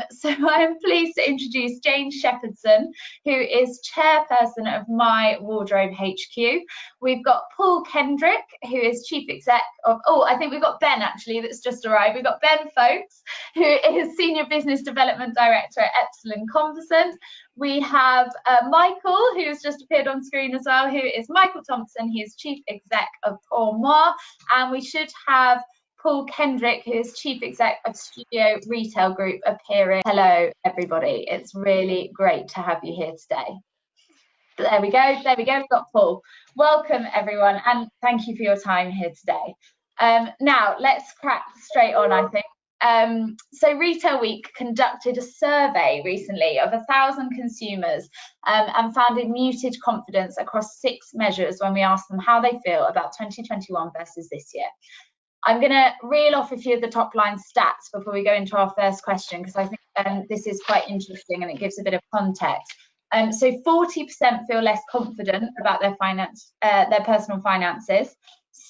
So I'm pleased to introduce Jane Shepherdson, who is chairperson of My Wardrobe HQ. We've got Paul Kendrick, who is chief exec of, I think we've got Ben actually that's just arrived. We've got Ben Folkes, who is senior business development director at Epsilon Conversant. We have Michael, who has just appeared on screen as well, who is Michael Thompson. He is chief exec of Pour Moi. And we should have Paul Kendrick, who is Chief Exec of Studio Retail Group, appearing. Hello, everybody. It's really great to have you here today. There we go. We've got Paul. Welcome, everyone, and thank you for your time here today. Now, let's crack straight on, I think. So Retail Week conducted a survey recently of 1,000 consumers and found a muted confidence across 6 measures when we asked them how they feel about 2021 versus this year. I'm going to reel off a few of the top line stats before we go into our first question, because I think this is quite interesting and it gives a bit of context. So 40% feel less confident about their personal finances.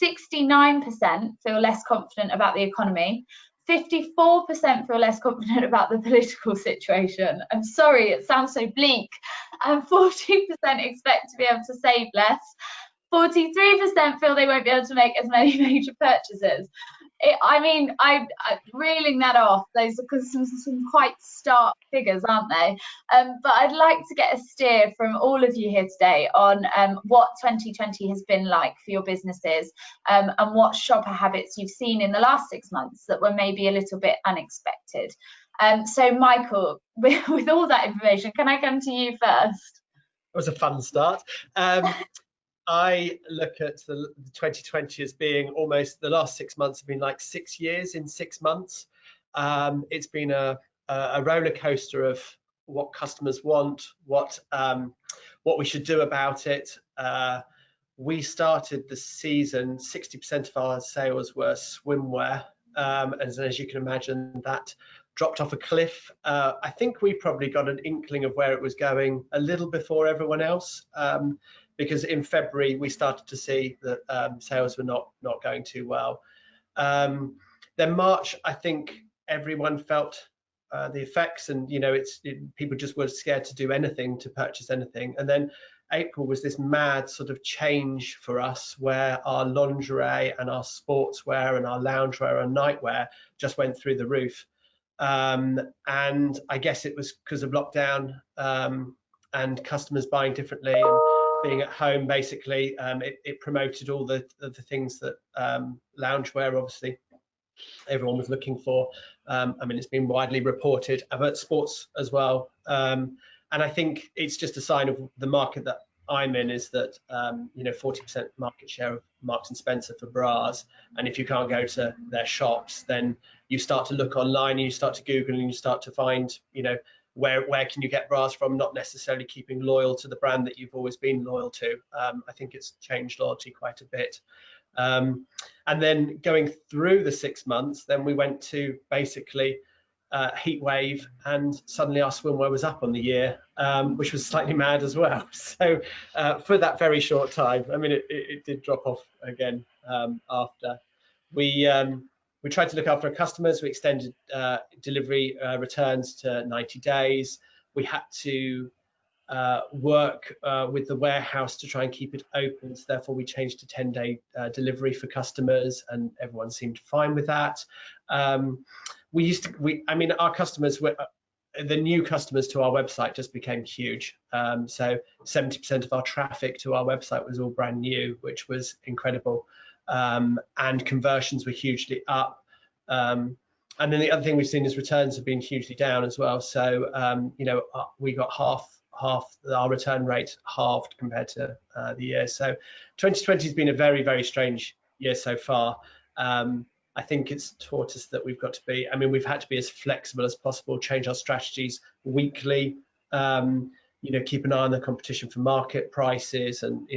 69% feel less confident about the economy. 54% feel less confident about the political situation. I'm sorry, it sounds so bleak. And 40% expect to be able to save less. 43% feel they won't be able to make as many major purchases. I'm reeling that off. Those are some quite stark figures, aren't they? But I'd like to get a steer from all of you here today on what 2020 has been like for your businesses, and what shopper habits you've seen in the last 6 months that were maybe a little bit unexpected. So Michael, with all that information, can I come to you first? It was a fun start. I look at the 2020 as being almost, the last 6 months have been like 6 years in 6 months. It's been a roller coaster of what customers want, what we should do about it. We started the season, 60% of our sales were swimwear, and as you can imagine, that dropped off a cliff. I think we probably got an inkling of where it was going a little before everyone else. Because in February we started to see that sales were not going too well. Then March, I think everyone felt the effects, and people just were scared to do anything, to purchase anything. And then April was this mad sort of change for us, where our lingerie and our sportswear and our loungewear and nightwear just went through the roof. And I guess it was because of lockdown and customers buying differently. And being at home, basically, it promoted all the things that loungewear, obviously, everyone was looking for. It's been widely reported about sports as well. And I think it's just a sign of the market that I'm in, is that 40% market share of Marks and Spencer for bras. And if you can't go to their shops, then you start to look online and you start to Google and you start to find, where can you get bras from, not necessarily keeping loyal to the brand that you've always been loyal to. I think it's changed loyalty quite a bit. And then going through the 6 months, then we went to basically heat wave, and suddenly our swimwear was up on the year, which was slightly mad as well. So for that very short time, it did drop off again after. We tried to look after our customers. We extended delivery returns to 90 days. We had to work with the warehouse to try and keep it open. So therefore, we changed to 10-day delivery for customers, and everyone seemed fine with that. Our customers were, the new customers to our website just became huge. So 70% of our traffic to our website was all brand new, which was incredible. And conversions were hugely up. And then the other thing we've seen is returns have been hugely down as well. So we got half our return rate halved compared to the year. So 2020 has been a very, very strange year so far. I think it's taught us that we've got to be, we've had to be as flexible as possible, change our strategies weekly, keep an eye on the competition for market prices, and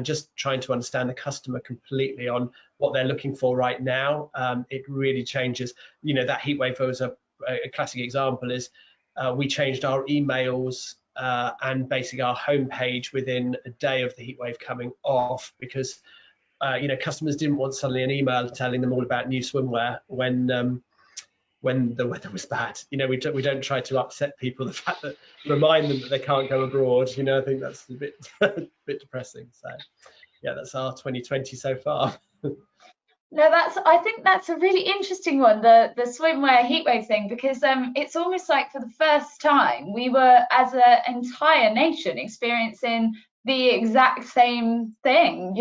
just trying to understand the customer completely on what they're looking for right now. It really changes. That heatwave was a classic example. Is we changed our emails and basically our homepage within a day of the heatwave coming off, because customers didn't want suddenly an email telling them all about new swimwear when the weather was bad. We don't try to upset people. The fact that remind them that they can't go abroad, I think that's a bit depressing. So yeah, that's our 2020 so far. No, I think that's a really interesting one, the swimwear heatwave thing, because it's almost like for the first time we were, as an entire nation, experiencing the exact same thing.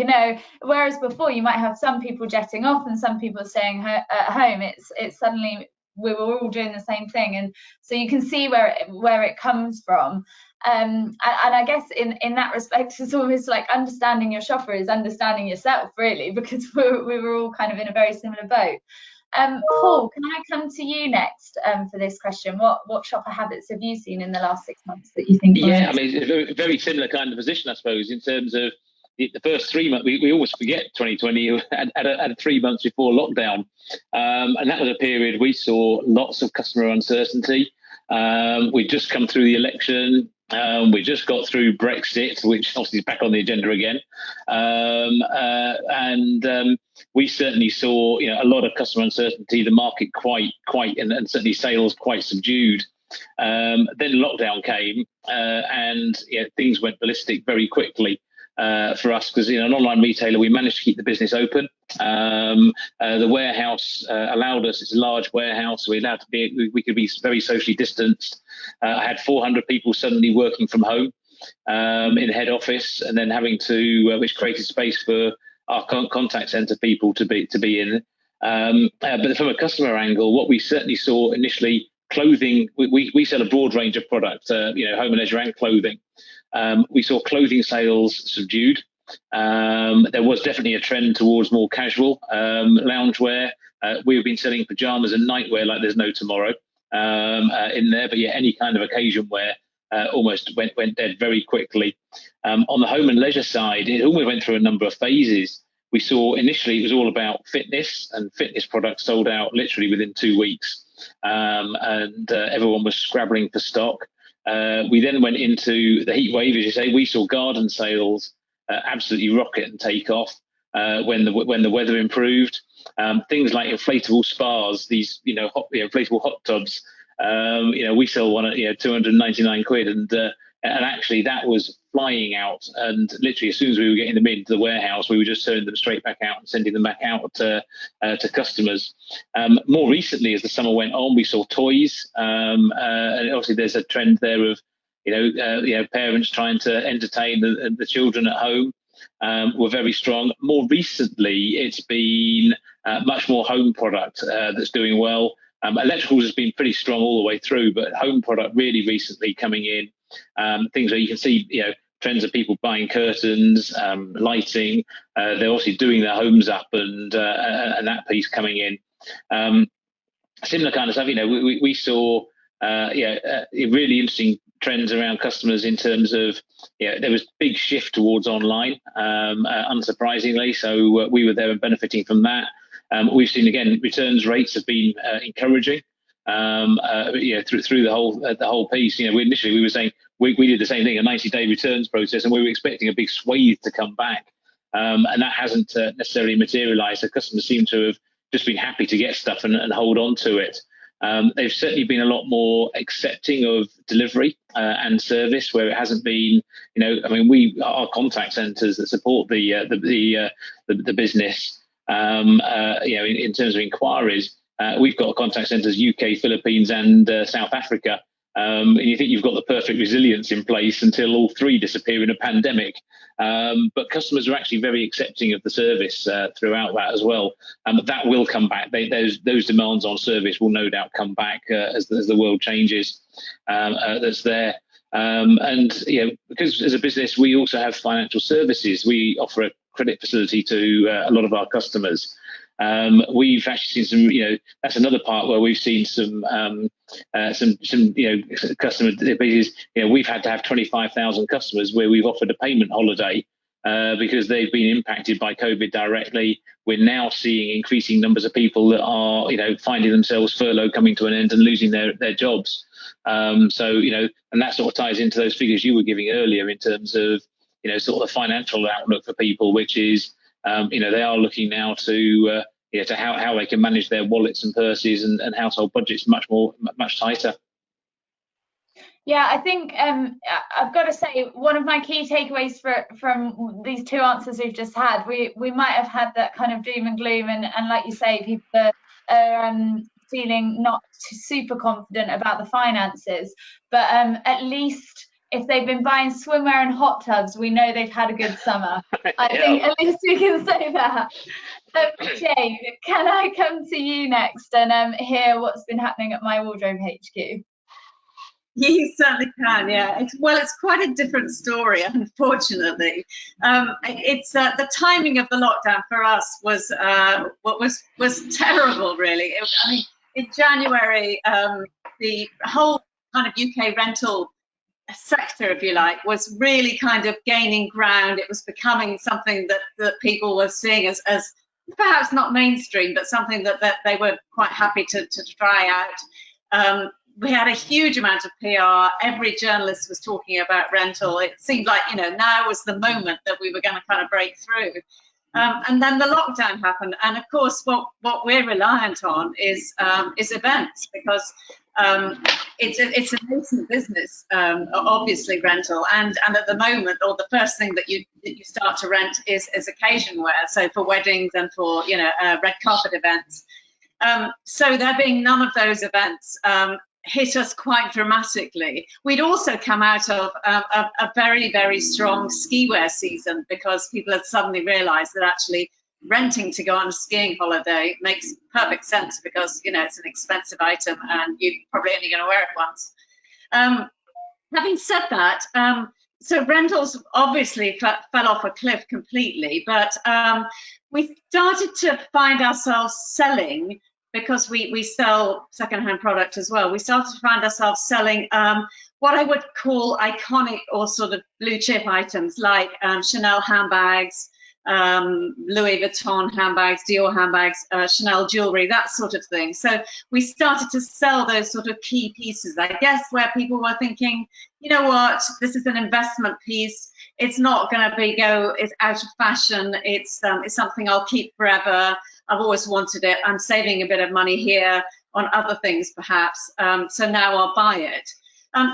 Whereas before you might have some people jetting off and some people staying at home, it's suddenly we were all doing the same thing, and so you can see where it comes from. And I guess in that respect, it's almost like understanding your shopper is understanding yourself, really, because we were all kind of in a very similar boat. Paul, can I come to you next for this question? What shopper habits have you seen in the last 6 months that you think? Yeah, it's a very, very similar kind of position, I suppose, in terms of the first 3 months, we always forget 2020 at 3 months before lockdown. And that was a period we saw lots of customer uncertainty. We'd just come through the election. We just got through Brexit, which obviously is back on the agenda again. And we certainly saw, a lot of customer uncertainty, the market quite, and certainly sales quite subdued. Then lockdown came, and things went ballistic very quickly. For us, because an online retailer, we managed to keep the business open. The warehouse allowed us. It's a large warehouse. We could be very socially distanced. I had 400 people suddenly working from home in the head office, and then having to, which created space for our contact centre people to be in. But from a customer angle, what we certainly saw initially, clothing. We sell a broad range of products, home and leisure and clothing. We saw clothing sales subdued. There was definitely a trend towards more casual loungewear. We've been selling pajamas and nightwear like there's no tomorrow in there, but any kind of occasion wear almost went dead very quickly. On the home and leisure side, it almost went through a number of phases. We saw initially it was all about fitness, and fitness products sold out literally within 2 weeks, and everyone was scrabbling for stock. We then went into the heat wave, as you say. We saw garden sales absolutely rocket and take off when the weather improved. Things like inflatable spas, these inflatable hot tubs. We sell one at 299 quid, and actually that was flying out. And literally as soon as we were getting them into the warehouse, we were just turning them straight back out and sending them back out to customers. More recently, as the summer went on, we saw toys, and obviously there's a trend there of parents trying to entertain the children at home. Were very strong. More recently, it's been much more home product that's doing well. Electricals has been pretty strong all the way through, but home product really recently coming in. Things where you can see, trends of people buying curtains, lighting. They're obviously doing their homes up, and that piece coming in. Similar kind of stuff. We saw really interesting trends around customers in terms of there was big shift towards online, unsurprisingly. So we were there and benefiting from that. We've seen again returns rates have been encouraging. Through the whole piece. We were saying we did the same thing, a 90-day returns process, and we were expecting a big swathe to come back, and that hasn't necessarily materialised. The customers seem to have just been happy to get stuff and hold on to it. They've certainly been a lot more accepting of delivery and service, where it hasn't been. Our contact centres that support the business. In terms of inquiries, we've got contact centres UK, Philippines, and South Africa. And you think you've got the perfect resilience in place until all three disappear in a pandemic. But customers are actually very accepting of the service throughout that as well. That will come back. Those demands on service will no doubt come back as the world changes. That's there. Because as a business, we also have financial services. We offer a credit facility to a lot of our customers. We've actually seen some, that's another part where we've seen some customer bases. We've had to have 25,000 customers where we've offered a payment holiday because they've been impacted by COVID directly. We're now seeing increasing numbers of people that are, finding themselves furlough coming to an end and losing their jobs. And that sort of ties into those figures you were giving earlier in terms of, sort of the financial outlook for people, which is, they are looking now to how they can manage their wallets and purses and household budgets much tighter. Yeah, I think I've got to say one of my key takeaways from these two answers we've just had, we might have had that kind of doom and gloom, and like you say, people are feeling not super confident about the finances, but at least if they've been buying swimwear and hot tubs, we know they've had a good summer. I think at least we can say that. Jade, can I come to you next and hear what's been happening at My Wardrobe HQ? You certainly can, yeah. It's quite a different story, unfortunately. It's the timing of the lockdown for us was terrible, really. In January, the whole kind of UK rental sector, if you like, was really kind of gaining ground. It was becoming something that people were seeing as perhaps not mainstream, but something that they were quite happy to try out. We had a huge amount of PR. Every journalist was talking about rental. It seemed like, you know, now was the moment that we were going to kind of break through. And then the lockdown happened. And of course, what we're reliant on is events, because it's a nascent business, obviously, rental. And at the moment, or the first thing that you start to rent is occasion wear. So for weddings and for, you know, red carpet events. So there being none of those events hit us quite dramatically. We'd also come out of a very, very strong ski wear season, because people had suddenly realized that actually renting to go on a skiing holiday makes perfect sense, because, you know, it's an expensive item and you're probably only going to wear it once. Having said that, so rentals obviously fell off a cliff completely, but we started to find ourselves selling, because we sell secondhand product as well. We started to find ourselves selling what I would call iconic or sort of blue chip items, like Chanel handbags, Louis Vuitton handbags, Dior handbags, Chanel jewelry, that sort of thing. So we started to sell those sort of key pieces, I guess, where people were thinking, you know what, this is an investment piece. It's not going to it's out of fashion. It's something I'll keep forever. I've always wanted it. I'm saving a bit of money here on other things, perhaps. So now I'll buy it.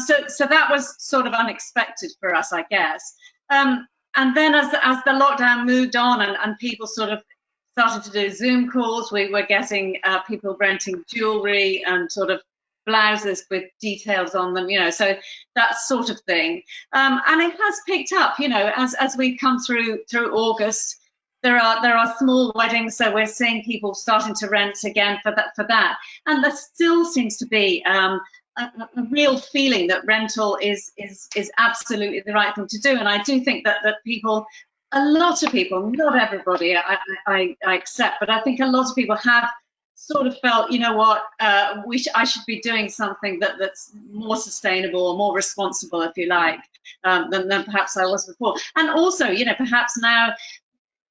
So that was sort of unexpected for us, I guess. And then as the lockdown moved on and people sort of started to do Zoom calls, we were getting people renting jewelry and sort of blouses with details on them, you know, so that sort of thing. And it has picked up, you know, as we come through August. There are small weddings, so we're seeing people starting to rent again for that. And there still seems to be a real feeling that rental is absolutely the right thing to do. And I do think that people, a lot of people, not everybody, I accept, but I think a lot of people have sort of felt, you know what, I should be doing something that's more sustainable or more responsible, if you like, than perhaps I was before. And also, you know, perhaps now,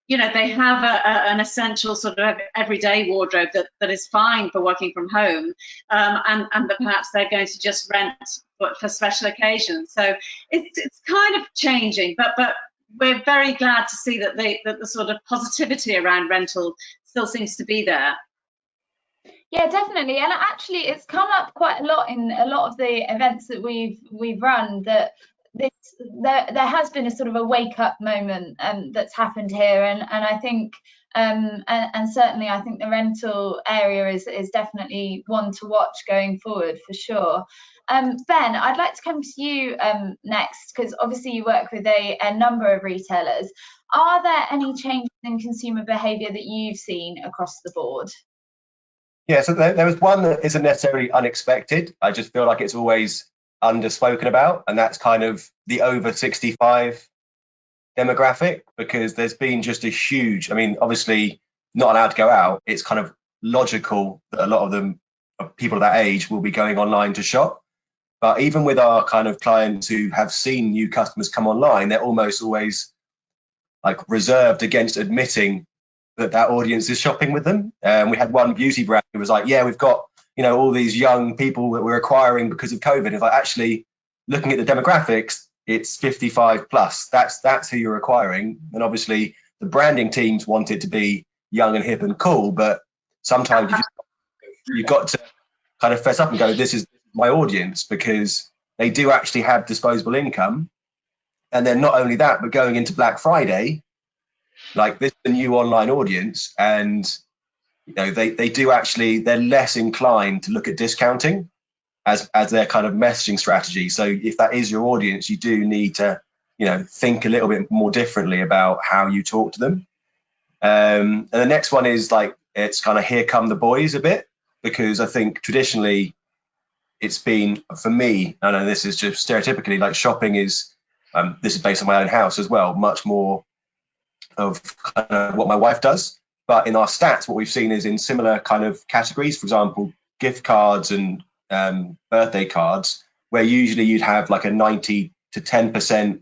you know, they have an essential sort of everyday wardrobe that is fine for working from home, and that perhaps they're going to just rent for special occasions. So it's kind of changing, but we're very glad to see that the sort of positivity around rental still seems to be there. Yeah, definitely. And actually, it's come up quite a lot in a lot of the events that we've run, that there has been a sort of a wake up moment that's happened here, and I think and certainly I think the rental area is definitely one to watch going forward for sure. Ben, I'd like to come to you next, because obviously you work with a number of retailers. Are there any changes in consumer behaviour that you've seen across the board? Yeah, so there was one that isn't necessarily unexpected. I just feel like it's always underspoken about, and that's kind of the over 65 demographic, because there's been just a huge, I mean, obviously not allowed to go out. It's kind of logical that a lot of them, people of that age, will be going online to shop. But even with our kind of clients who have seen new customers come online, they're almost always like reserved against admitting that audience is shopping with them. We had one beauty brand who was like, yeah, we've got, you know, all these young people that we're acquiring because of COVID. If I actually looking at the demographics, it's 55 plus. That's who you're acquiring. And obviously the branding teams want it to be young and hip and cool, but sometimes you've got to kind of fess up and go, this is my audience, because they do actually have disposable income. And then not only that, but going into Black Friday, like this is a new online audience, and you know they do actually, they're less inclined to look at discounting as their kind of messaging strategy. So if that is your audience, you do need to, you know, think a little bit more differently about how you talk to them. And the next one is like, it's kind of here come the boys a bit, because I think traditionally it's been, for me, I know this is just stereotypically, like shopping is, this is based on my own house as well, much more of kind of what my wife does. But in our stats, what we've seen is in similar kind of categories, for example, gift cards and birthday cards, where usually you'd have like a 90 to 10%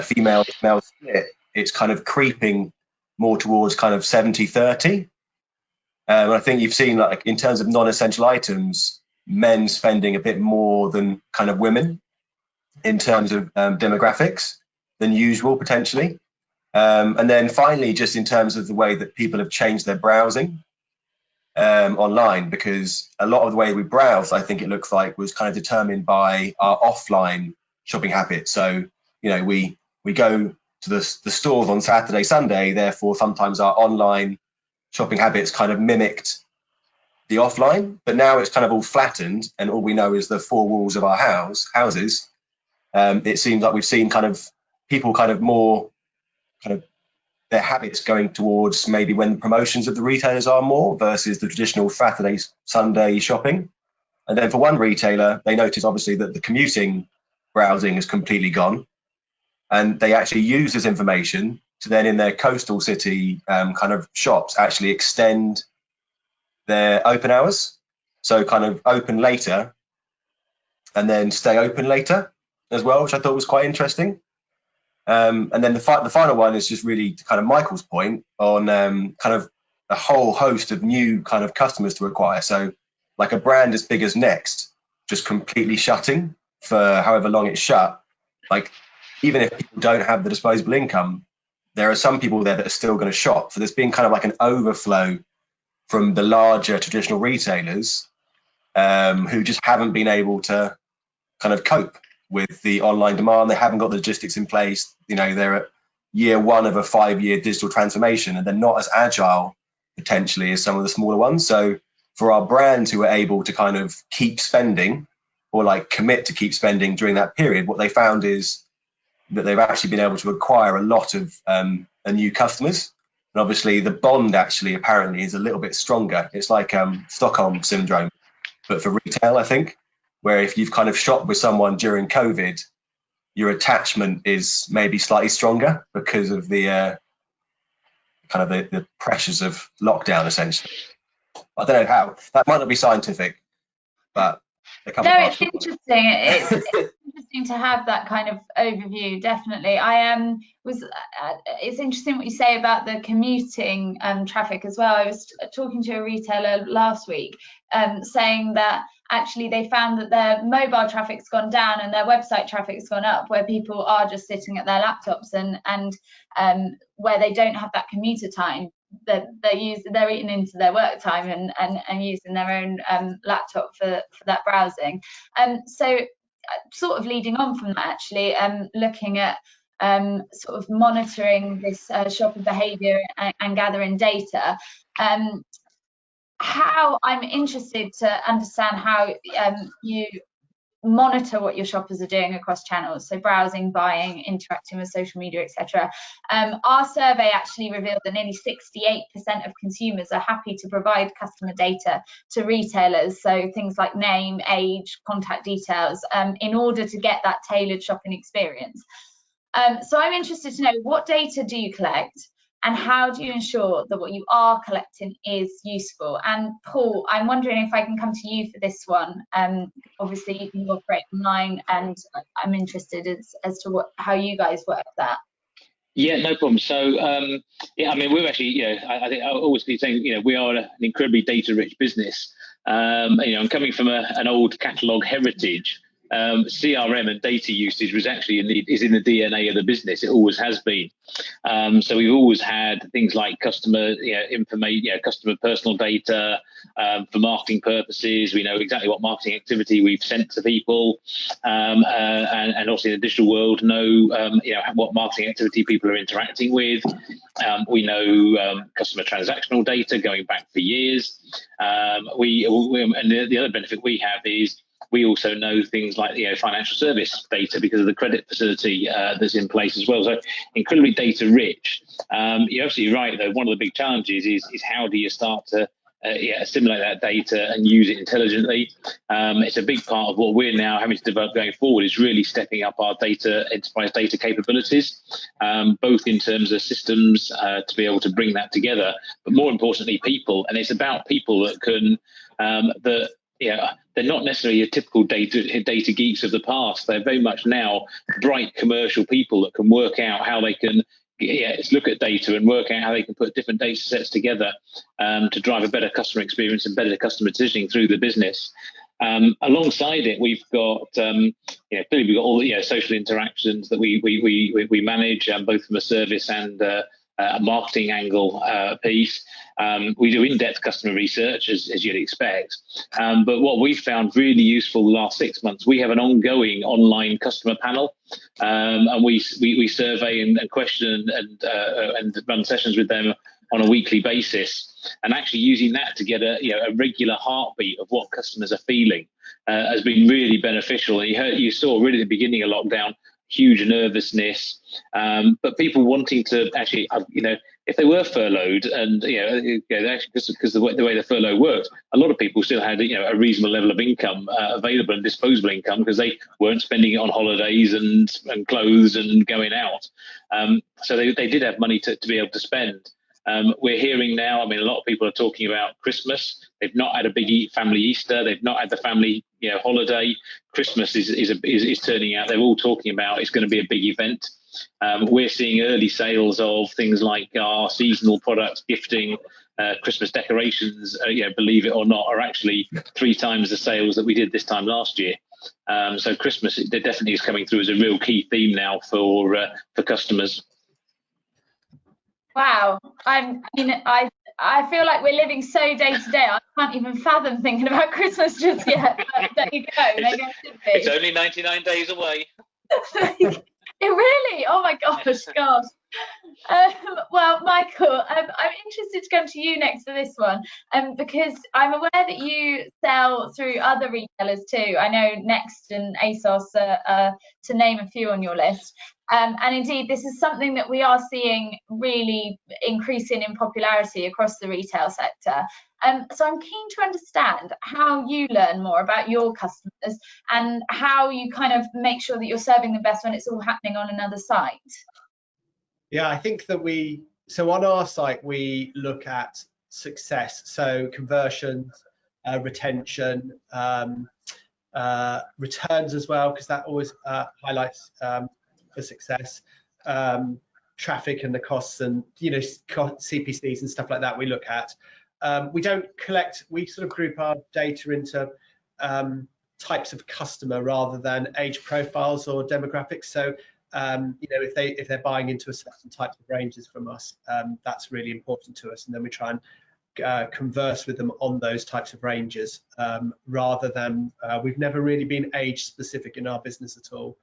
female to male split, it's kind of creeping more towards kind of 70-30. And I think you've seen, like, in terms of non-essential items, men spending a bit more than kind of women in terms of demographics than usual, potentially. And then finally, just in terms of the way that people have changed their browsing online, because a lot of the way we browse, I think it looks like, was kind of determined by our offline shopping habits. So, you know, we go to the stores on Saturday, Sunday, therefore sometimes our online shopping habits kind of mimicked the offline, but now it's kind of all flattened and all we know is the four walls of our houses. It seems like we've seen kind of people kind of more kind of their habits going towards maybe when the promotions of the retailers are more versus the traditional Saturday, Sunday shopping. And then for one retailer, they noticed obviously that the commuting browsing is completely gone. And they actually use this information to then in their coastal city kind of shops actually extend their open hours. So kind of open later and then stay open later as well, which I thought was quite interesting. And then the final one is just really to kind of Michael's point on kind of a whole host of new kind of customers to acquire. So like a brand as big as Next just completely shutting for however long it's shut. Like, even if people don't have the disposable income, there are some people there that are still going to shop. So there's been kind of like an overflow from the larger traditional retailers who just haven't been able to kind of cope with the online demand. They haven't got the logistics in place. You know, they're at year one of a 5-year digital transformation, and they're not as agile potentially as some of the smaller ones. So for our brands who are able to kind of keep spending or like commit to keep spending during that period, what they found is that they've actually been able to acquire a lot of new customers. And obviously the bond actually apparently is a little bit stronger. It's like Stockholm syndrome, but for retail, I think, where if you've kind of shopped with someone during COVID, your attachment is maybe slightly stronger because of the kind of the pressures of lockdown, essentially. I don't know how. That might not be scientific, but no, it's interesting. It's interesting to have that kind of overview. Definitely, it's interesting what you say about the commuting traffic as well. I was talking to a retailer last week, saying that actually they found that their mobile traffic's gone down and their website traffic's gone up, where people are just sitting at their laptops and where they don't have that commuter time. They're eating into their work time and using their own laptop for that browsing. So sort of leading on from that, actually, looking at sort of monitoring this shopper behavior and gathering data. How I'm interested to understand how you monitor what your shoppers are doing across channels, so browsing, buying, interacting with social media, etc. Our survey actually revealed that nearly 68% of consumers are happy to provide customer data to retailers, so things like name, age, contact details, in order to get that tailored shopping experience. So I'm interested to know, what data do you collect? And how do you ensure that what you are collecting is useful? And Paul, I'm wondering if I can come to you for this one. Obviously, you operate online, and I'm interested as to how you guys work that. Yeah, no problem. So, yeah, I mean, we're actually, I think I always keep saying, we are an incredibly data-rich business. I'm coming from an old catalogue heritage. CRM and data usage was actually is in the DNA of the business. It always has been. So we've always had things like customer information, customer personal data for marketing purposes. We know exactly what marketing activity we've sent to people, and also in the digital world, know what marketing activity people are interacting with. We know customer transactional data going back for years. And the other benefit we have is we also know things like financial service data because of the credit facility that's in place as well. So incredibly data rich. You're absolutely right, though. One of the big challenges is how do you start to assimilate that data and use it intelligently. It's a big part of what we're now having to develop going forward, is really stepping up our enterprise data capabilities, both in terms of systems to be able to bring that together, but more importantly, people. And it's about people that can they're not necessarily your typical data geeks of the past. They're very much now bright commercial people that can work out how they can look at data and work out how they can put different data sets together to drive a better customer experience and better customer decisioning through the business. Alongside it, we've got clearly we've got all the social interactions that we manage, both from a service and a marketing angle piece. We do in-depth customer research, as you'd expect. But what we've found really useful the last 6 months, we have an ongoing online customer panel, and we survey and question and run sessions with them on a weekly basis. And actually using that to get a regular heartbeat of what customers are feeling has been really beneficial. And you saw really at the beginning of lockdown, huge nervousness, but people wanting to actually, if they were furloughed, and because the way the furlough worked, a lot of people still had a reasonable level of income available and disposable income because they weren't spending it on holidays and clothes and going out. So they did have money to be able to spend. We're hearing now, a lot of people are talking about Christmas. They've not had a big family Easter. They've not had the family holiday. Christmas is turning out, they're all talking about it's going to be a big event. We're seeing early sales of things like our seasonal products, gifting, Christmas decorations, believe it or not, are actually 3 times the sales that we did this time last year. So Christmas, it definitely is coming through as a real key theme now for customers. Wow, I feel like we're living so day to day. I can't even fathom thinking about Christmas just yet. But there you go. Maybe I should be. It's only 99 days away. It really? Oh my gosh. Well, Michael, I'm interested to come to you next for this one, because I'm aware that you sell through other retailers too. I know Next and ASOS to name a few on your list. And indeed, this is something that we are seeing really increasing in popularity across the retail sector. So I'm keen to understand how you learn more about your customers and how you kind of make sure that you're serving them best when it's all happening on another site. Yeah, I think that on our site, we look at success, so conversions, retention, returns as well, because that always highlights for success, traffic and the costs and CPCs and stuff like that we look at. We don't collect, we sort of group our data into types of customer rather than age profiles or demographics. So if they're buying into a certain types of ranges from us, that's really important to us, and then we try and converse with them on those types of ranges, rather than we've never really been age specific in our business at all.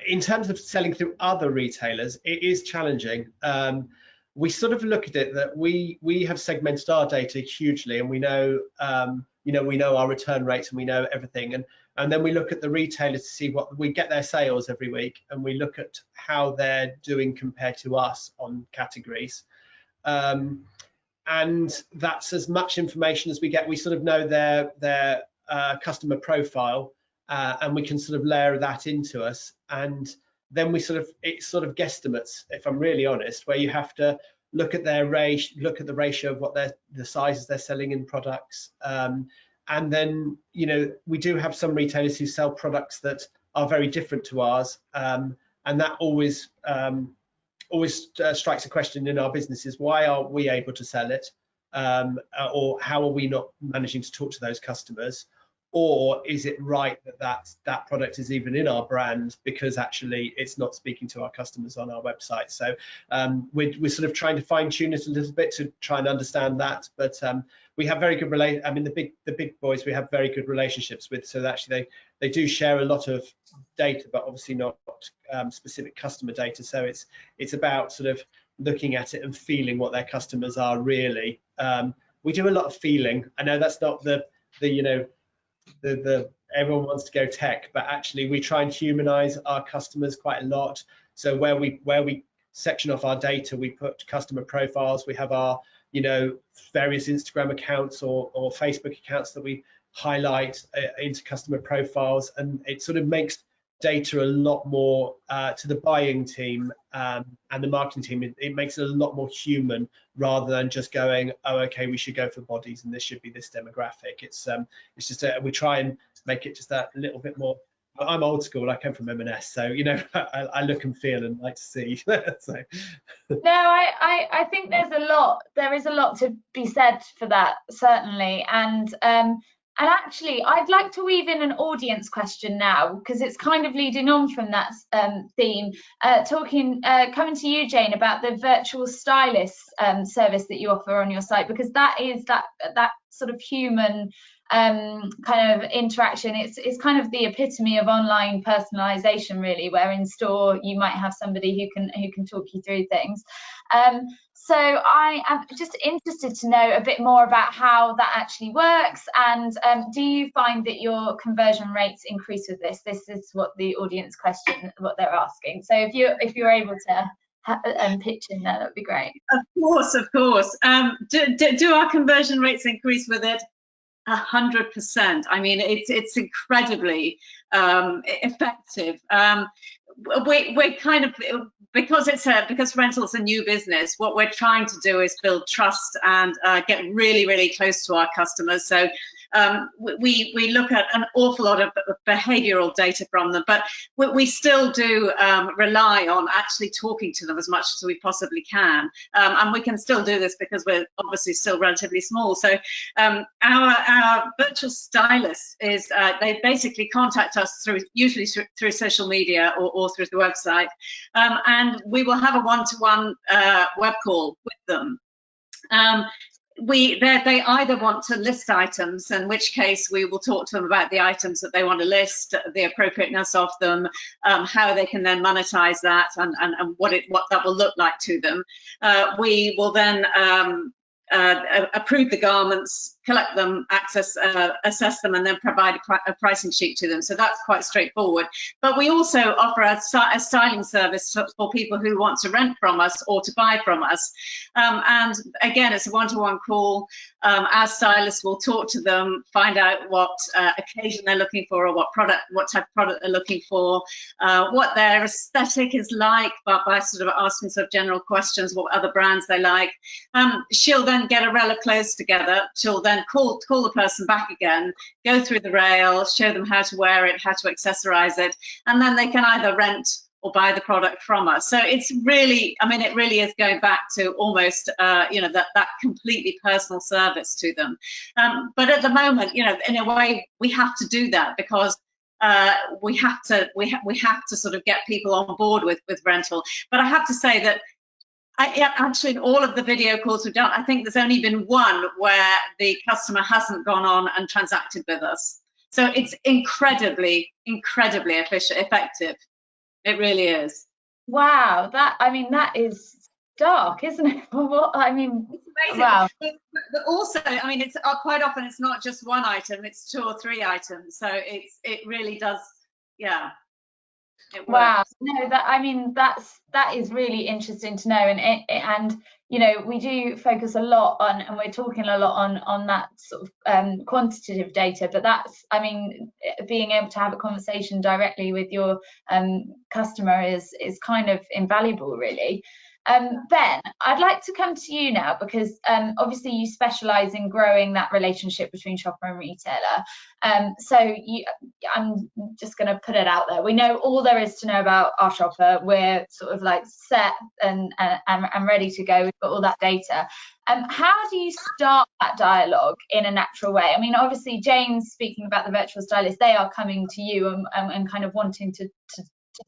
In terms of selling through other retailers, it is challenging. We sort of look at it that we have segmented our data hugely, and we know we know our return rates and we know everything, and then we look at the retailers to see what we get their sales every week, and we look at how they're doing compared to us on categories. And that's as much information as we get. We sort of know their customer profile, and we can sort of layer that into us, and then it's sort of guesstimates, if I'm really honest, where you have to look at their look at the ratio of what the sizes they're selling in products, and then we do have some retailers who sell products that are very different to ours, and that always strikes a question in our businesses: why are we able to sell it, or how are we not managing to talk to those customers? Or is it right that product is even in our brand because actually it's not speaking to our customers on our website? So we're sort of trying to fine tune it a little bit to try and understand that. But we have very good the big boys we have very good relationships with. So actually they do share a lot of data, but obviously not specific customer data. So it's about sort of looking at it and feeling what their customers are really. We do a lot of feeling. I know that's not the everyone wants to go tech, but actually we try and humanize our customers quite a lot. So where we section off our data, we put customer profiles. We have our various Instagram accounts or Facebook accounts that we highlight into customer profiles, and it sort of makes data a lot more to the buying team and the marketing team. It makes it a lot more human rather than just going, oh, okay, we should go for bodies and this should be this demographic. It's just we try and make it just that little bit more. I'm old school. I come from M&S, so you know I look and feel and like to see. So. No, I think there is a lot to be said for that, certainly, and actually I'd like to weave in an audience question now, because it's kind of leading on from that theme, coming to you, Jane, about the virtual stylist service that you offer on your site, because that is that sort of human kind of interaction. It's kind of the epitome of online personalization, really, where in store you might have somebody who can talk you through things. So I am just interested to know a bit more about how that actually works, and do you find that your conversion rates increase with this? This is what the audience question, what they're asking. So if you're able to pitch in there, that would be great. Of course. Do our conversion rates increase with it? 100%. I mean, it's incredibly effective. We're kind of, because rental's a new business, what we're trying to do is build trust and get really, really close to our customers. So we look at an awful lot of behavioral data from them, but we still do rely on actually talking to them as much as we possibly can. And we can still do this because we're obviously still relatively small. So our virtual stylist is, they basically contact us usually through social media or through the website. And we will have a one-to-one web call with them. They either want to list items, in which case we will talk to them about the items that they want to list, the appropriateness of them, how they can then monetize that, and what that will look like to them. We will then approve the garments, collect them, assess them, and then provide a pricing sheet to them. So that's quite straightforward. But we also offer a styling service for people who want to rent from us or to buy from us. And again, it's a one-to-one call. Our stylist will talk to them, find out what occasion they're looking for, or what type of product they're looking for, what their aesthetic is like, but by sort of asking sort of general questions, what other brands they like. She'll then get a rail of clothes together. She'll then call the person back again, go through the rail, show them how to wear it, how to accessorize it, and then they can either rent or buy the product from us. So it's really, I mean, it really is going back to almost, you know, that completely personal service to them. But at the moment, you know, in a way, we have to do that because we have to sort of get people on board with rental. But I have to say that actually, in all of the video calls we've done, I think there's only been one where the customer hasn't gone on and transacted with us. So it's incredibly, incredibly effective. It really is. Wow, that is dark, isn't it? What I mean, it's amazing. Wow. But also, I mean, it's quite often it's not just one item; it's 2 or 3 items. So it really does, yeah. Wow, no, that is really interesting to know, and you know, we do focus a lot on, and we're talking a lot on that sort of quantitative data, but that's, I mean, being able to have a conversation directly with your customer is kind of invaluable, really. Ben, I'd like to come to you now, because obviously you specialise in growing that relationship between shopper and retailer. So I'm just going to put it out there. We know all there is to know about our shopper. We're sort of like set and ready to go. We've got all that data. How do you start that dialogue in a natural way? I mean, obviously, Jane's speaking about the virtual stylist. They are coming to you and kind of wanting to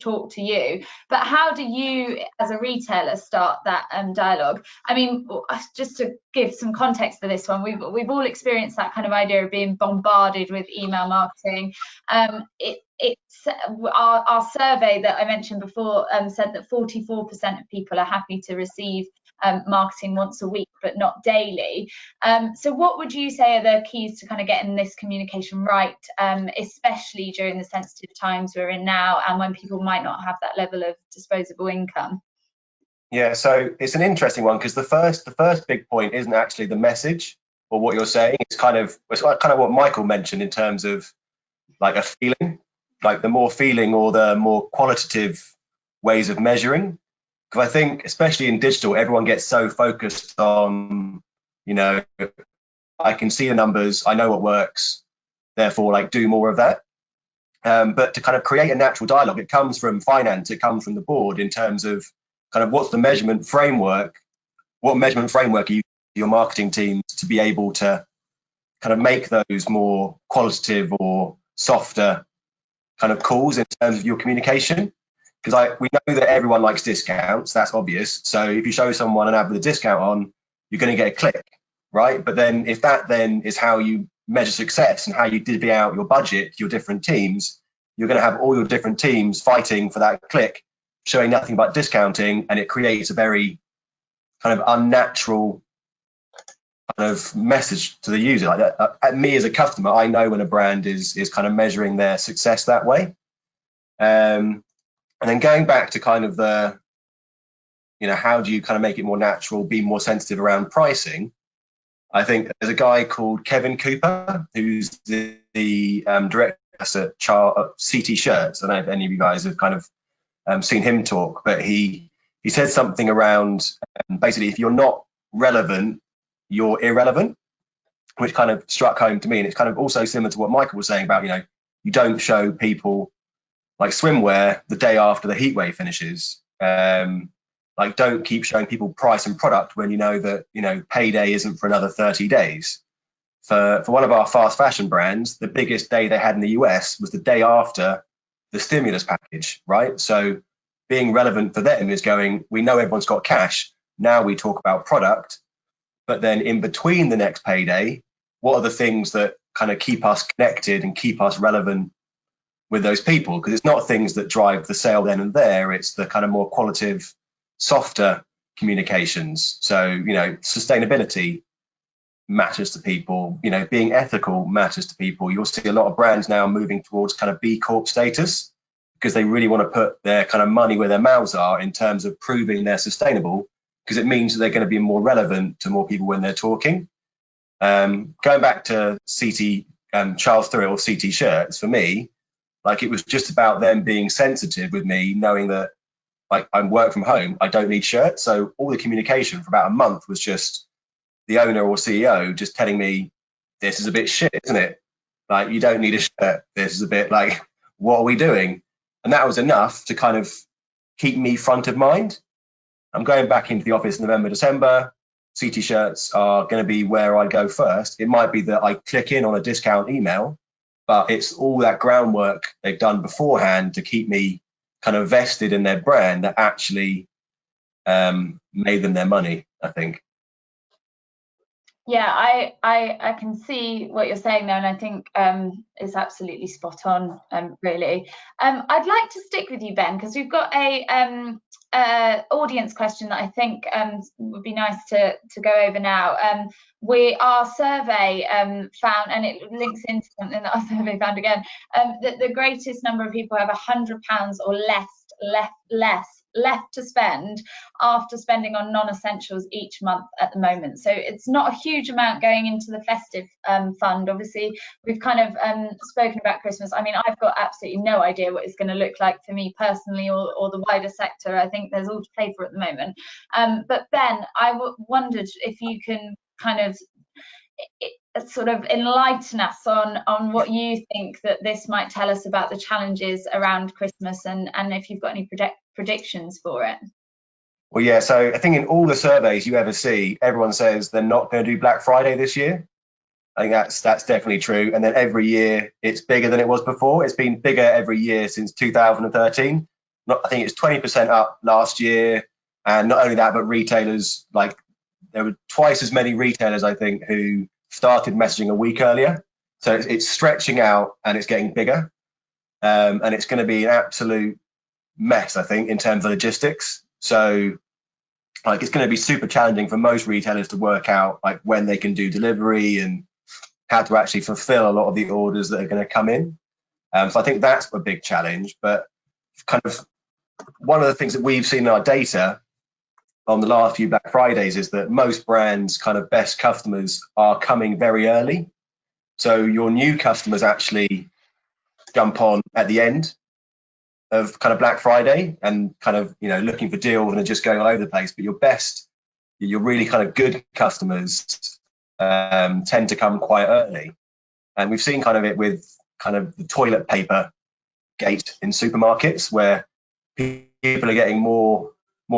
talk to you, but how do you as a retailer start that dialogue? I mean, just to give some context for this one, we've all experienced that kind of idea of being bombarded with email marketing. It's our survey that I mentioned before said that 44% of people are happy to receive marketing once a week, but not daily. So what would you say are the keys to kind of getting this communication right, especially during the sensitive times we're in now, and when people might not have that level of disposable income? Yeah, so it's an interesting one, because the first big point isn't actually the message or what you're saying. It's kind of what Michael mentioned in terms of like a feeling. like the more feeling or the more qualitative ways of measuring. Because I think, especially in digital, everyone gets so focused on, you know, I can see the numbers, I know what works, therefore, like, do more of that. But to kind of create a natural dialogue, it comes from finance, it comes from the board in terms of kind of what's the measurement framework, what measurement framework are you your marketing teams to be able to kind of make those more qualitative or softer kind of calls in terms of your communication. Because we know that everyone likes discounts, that's obvious. So if you show someone an ad with a discount on, you're going to get a click, right? But then if that then is how you measure success and how you divvy out your budget to your different teams, you're going to have all your different teams fighting for that click, showing nothing but discounting, and it creates a very kind of unnatural kind of message to the user. Like that, at me as a customer, I know when a brand is kind of measuring their success that way. And then going back to kind of the, you know, how do you kind of make it more natural, be more sensitive around pricing? I think there's a guy called Kevin Cooper, who's the director at CT Shirts. I don't know if any of you guys have kind of seen him talk, but he said something around basically, if you're not relevant, you're irrelevant, which kind of struck home to me. And it's kind of also similar to what Michael was saying about, you know, you don't show people like swimwear the day after the heat wave finishes. Like, don't keep showing people price and product when you know that, you know, payday isn't for another 30 days. For one of our fast fashion brands, the biggest day they had in the US was the day after the stimulus package, right? So being relevant for them is going, we know everyone's got cash, now we talk about product, but then in between the next payday, what are the things that kind of keep us connected and keep us relevant with those people? Because it's not things that drive the sale then and there, it's the kind of more qualitative, softer communications. So, you know, sustainability matters to people, you know, being ethical matters to people. You'll see a lot of brands now moving towards kind of B Corp status because they really want to put their kind of money where their mouths are in terms of proving they're sustainable, because it means that they're going to be more relevant to more people when they're talking. Going back to Charles Thrill or CT Shirts, for me, like, it was just about them being sensitive with me, knowing that, like, I work from home, I don't need shirts. So all the communication for about a month was just the owner or CEO just telling me, this is a bit shit, isn't it? Like, you don't need a shirt. This is a bit like, what are we doing? And that was enough to kind of keep me front of mind. I'm going back into the office in November, December. CT Shirts are going to be where I go first. It might be that I click in on a discount email, but it's all that groundwork they've done beforehand to keep me kind of vested in their brand that actually made them their money, I think. Yeah, I can see what you're saying there, and I think it's absolutely spot on, really. I'd like to stick with you, Ben, because we've got a audience question that I think would be nice to go over now. Our survey found, and it links into something that our survey found again, that the greatest number of people have £100 or left to spend after spending on non-essentials each month at the moment. So it's not a huge amount going into the festive fund. Obviously, we've kind of spoken about Christmas. I mean, I've got absolutely no idea what it's going to look like for me personally or the wider sector. I think there's all to play for at the moment. But Ben, I wondered if you can kind of sort of enlighten us on what you think that this might tell us about the challenges around Christmas, and if you've got any predictions for it. Well, yeah, so I think in all the surveys you ever see, everyone says they're not going to do Black Friday this year. I think that's definitely true. And then every year it's bigger than it was before. It's been bigger every year since 2013. I think it's 20% up last year. And not only that, but retailers, like, there were twice as many retailers, I think, who started messaging a week earlier. So it's stretching out and it's getting bigger. And it's going to be an absolute mess, I think, in terms of logistics. So, like, it's going to be super challenging for most retailers to work out, like, when they can do delivery and how to actually fulfill a lot of the orders that are going to come in. So I think that's a big challenge. But kind of one of the things that we've seen in our data on the last few Black Fridays is that most brands' kind of best customers are coming very early. So your new customers actually, jump on at the end of kind of Black Friday and kind of, you know, looking for deals and just going all over the place. But your really kind of good customers tend to come quite early. And we've seen kind of it with kind of the toilet paper gate in supermarkets, where people are getting more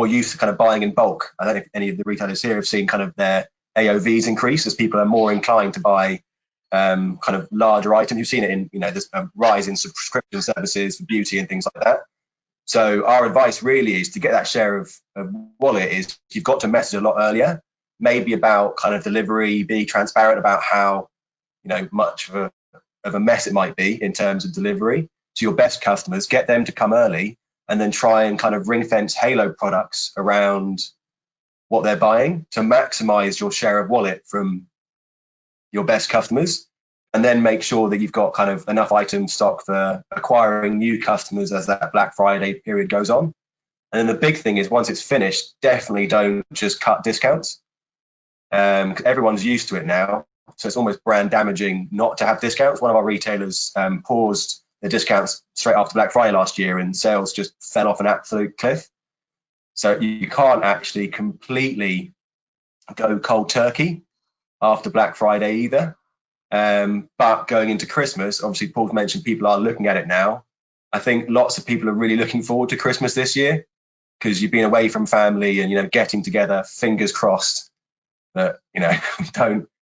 used to kind of buying in bulk. I don't know if any of the retailers here have seen kind of their AOVs increase as people are more inclined to buy kind of larger items. You've seen it in, you know, there's a rise in subscription services for beauty and things like that. So our advice really is to get that share of wallet is you've got to message a lot earlier, maybe about kind of delivery, be transparent about how, you know, much of a mess it might be in terms of delivery to your best customers, get them to come early, and then try and kind of ring fence halo products around what they're buying to maximize your share of wallet from your best customers, and then make sure that you've got kind of enough item stock for acquiring new customers as that Black Friday period goes on. And then the big thing is once it's finished, definitely don't just cut discounts. Everyone's used to it now, so it's almost brand damaging not to have discounts. One of our retailers paused the discounts straight after Black Friday last year, and sales just fell off an absolute cliff. So you can't actually completely go cold turkey after Black Friday either. But going into Christmas, obviously Paul's mentioned people are looking at it now. I think lots of people are really looking forward to Christmas this year because you've been away from family and, you know, getting together, fingers crossed that, you know,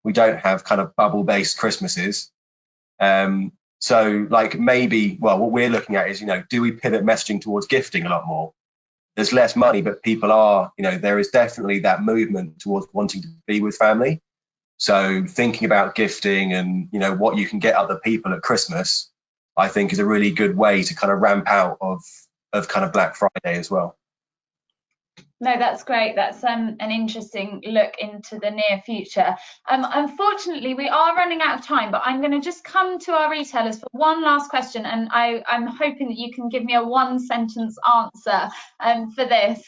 we don't have kind of bubble-based Christmases. So like maybe, well, what we're looking at is, you know, do we pivot messaging towards gifting a lot more? There's less money, but people are, you know, there is definitely that movement towards wanting to be with family. So thinking about gifting and, you know, what you can get other people at Christmas, I think is a really good way to kind of ramp out of kind of Black Friday as well. No, that's great. That's an interesting look into the near future. Unfortunately, we are running out of time, but I'm going to just come to our retailers for one last question, and I'm hoping that you can give me a one-sentence answer for this.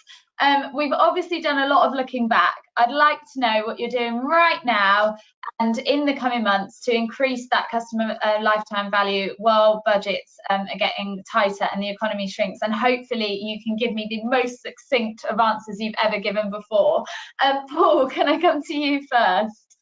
We've obviously done a lot of looking back. I'd like to know what you're doing right now and in the coming months to increase that customer lifetime value while budgets are getting tighter and the economy shrinks. And hopefully you can give me the most succinct of answers you've ever given before. Paul, can I come to you first?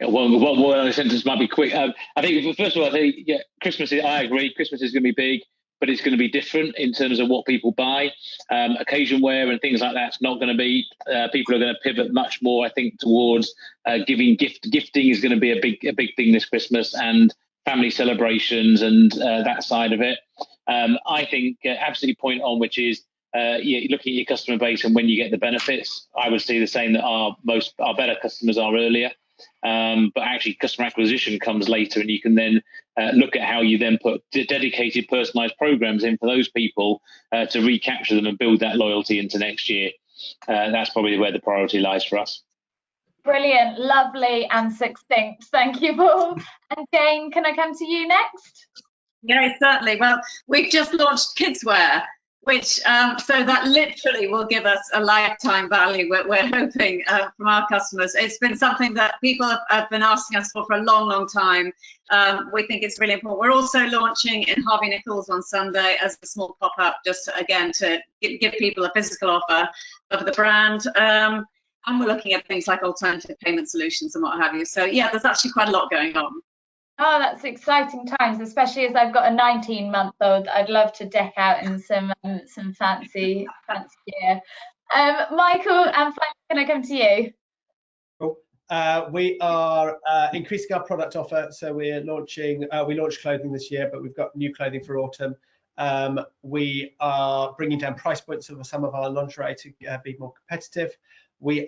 One sentence might be quick. I think first of all, I think Christmas. I agree. Christmas is going to be big, but it's going to be different in terms of what people buy. Occasion wear and things like that's not going to be. People are going to pivot much more, I think, towards giving. Gifting is going to be a big thing this Christmas, and family celebrations and that side of it. I think absolutely point on, which is looking at your customer base and when you get the benefits. I would say the same that our better customers are earlier. But actually customer acquisition comes later, and you can then look at how you then put dedicated personalized programs in for those people to recapture them and build that loyalty into next year. That's probably where the priority lies for us. Brilliant, lovely and succinct. Thank you, Paul. And Jane, can I come to you next? Yeah, certainly. Well, we've just launched Kidswear, which so that literally will give us a lifetime value. We're hoping from our customers. It's been something that people have been asking us for a long time. We think it's really important. We're also launching in Harvey Nichols on Sunday as a small pop-up, just again to give people a physical offer of the brand. And we're looking at things like alternative payment solutions and what have you. So yeah, there's actually quite a lot going on. Oh, that's exciting times, especially as I've got a 19-month-old. I'd love to deck out in some fancy gear. Michael and Frank, can I come to you? Cool. We are increasing our product offer. So we're launching. We launched clothing this year, but we've got new clothing for autumn. We are bringing down price points of some of our lingerie to be more competitive. We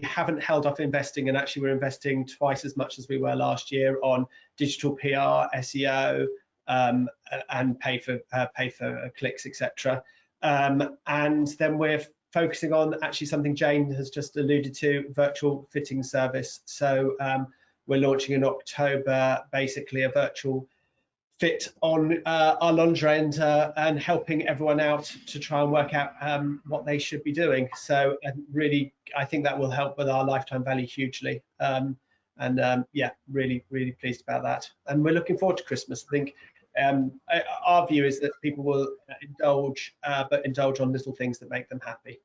haven't held off investing, and actually we're investing twice as much as we were last year on digital PR, SEO, and pay for clicks, etc. And then we're focusing on actually something Jane has just alluded to, virtual fitting service. So we're launching in October, basically a virtual fit on our lingerie and helping everyone out to try and work out what they should be doing. So really, I think that will help with our lifetime value hugely. Yeah, really pleased about that. And we're looking forward to Christmas. I think Our view is that people will indulge, but indulge on little things that make them happy.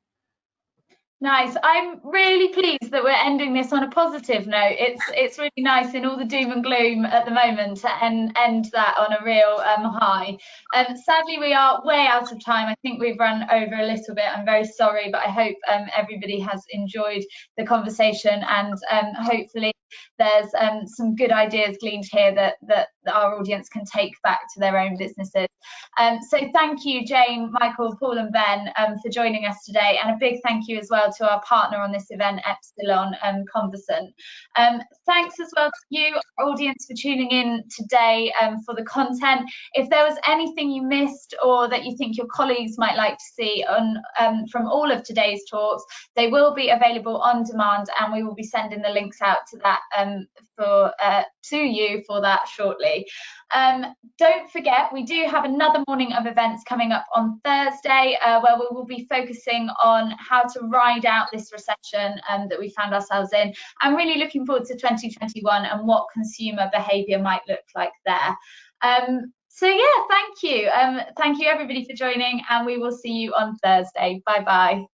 Nice. I'm really pleased that we're ending this on a positive note. It's really nice in all the doom and gloom at the moment to end that on a real high. Sadly, we are way out of time. I think we've run over a little bit. I'm very sorry, but I hope everybody has enjoyed the conversation, and hopefully there's some good ideas gleaned here that our audience can take back to their own businesses. So thank you, Jane, Michael, Paul and Ben for joining us today, and a big thank you as well to our partner on this event, Epsilon Conversant. Thanks as well to you, our audience, for tuning in today for the content. If there was anything you missed or that you think your colleagues might like to see on from all of today's talks, they will be available on demand, and we will be sending the links out to that to you for that shortly. Don't forget, we do have another morning of events coming up on Thursday, where we will be focusing on how to ride out this recession that we found ourselves in. I'm really looking forward to 2021 and what consumer behaviour might look like there. So yeah, thank you. Thank you everybody for joining, and we will see you on Thursday. Bye bye.